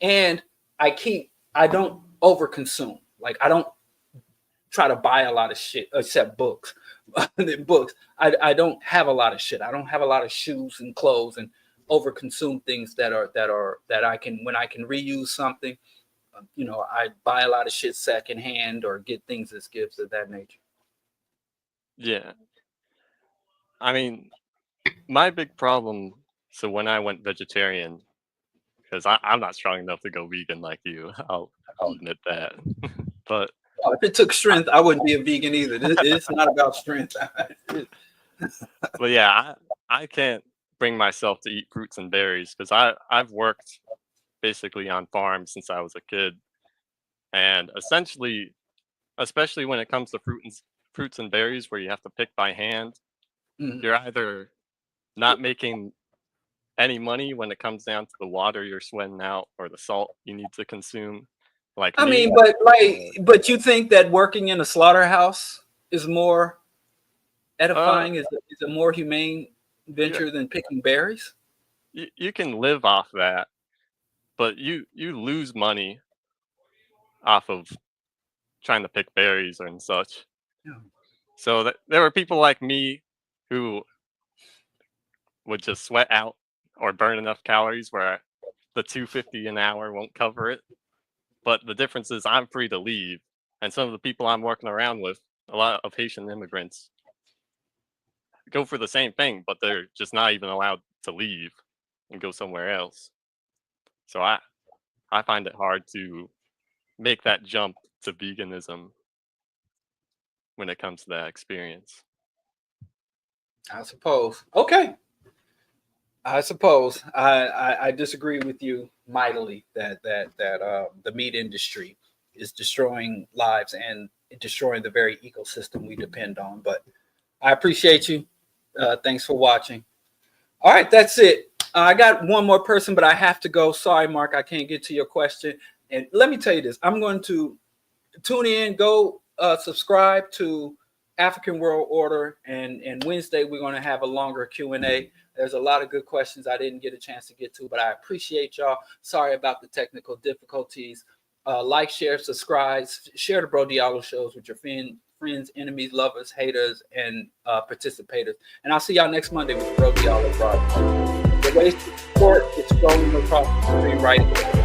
S1: And I don't overconsume. Like, I don't try to buy a lot of shit except books. I don't have a lot of shit. I don't have a lot of shoes and clothes and overconsume things that I can, when I can reuse something. You know, I buy a lot of shit secondhand or get things as gifts of that nature.
S4: Yeah. I mean, my big problem, so when I went vegetarian, because I'm not strong enough to go vegan like you, I'll admit that. But
S1: if it took strength, I wouldn't be a vegan either. It's not about strength.
S4: But yeah, I can't bring myself to eat fruits and berries because I've worked basically on farms since I was a kid, and essentially, especially when it comes to fruits and berries where you have to pick by hand, you're either not making any money when it comes down to the water you're sweating out or the salt you need to consume. Like,
S1: I mean, but you think that working in a slaughterhouse is more edifying, is a more humane venture than picking berries?
S4: You can live off that, but you lose money off of trying to pick berries and such.
S1: Yeah.
S4: So there were people like me who would just sweat out or burn enough calories where the $2.50 an hour won't cover it. But the difference is I'm free to leave, and some of the people I'm working around with, a lot of Haitian immigrants, go for the same thing, but they're just not even allowed to leave and go somewhere else. So I find it hard to make that jump to veganism when it comes to that experience.
S1: I suppose. Okay. I suppose I disagree with you mightily that the meat industry is destroying lives and destroying the very ecosystem we depend on. But I appreciate you. Thanks for watching. All right, that's it. I got one more person, but I have to go. Sorry, Mark, I can't get to your question. And let me tell you this. I'm going to tune in, go subscribe to African World Order, and Wednesday we're going to have a longer Q&A. There's a lot of good questions I didn't get a chance to get to, but I appreciate y'all. Sorry about the technical difficulties. Like, share, subscribe, share the BroDiallo shows with your friends, enemies, lovers, haters, and participators. And I'll see y'all next Monday with BroDiallo broadcast. The ways to support is scrolling across the screen right here.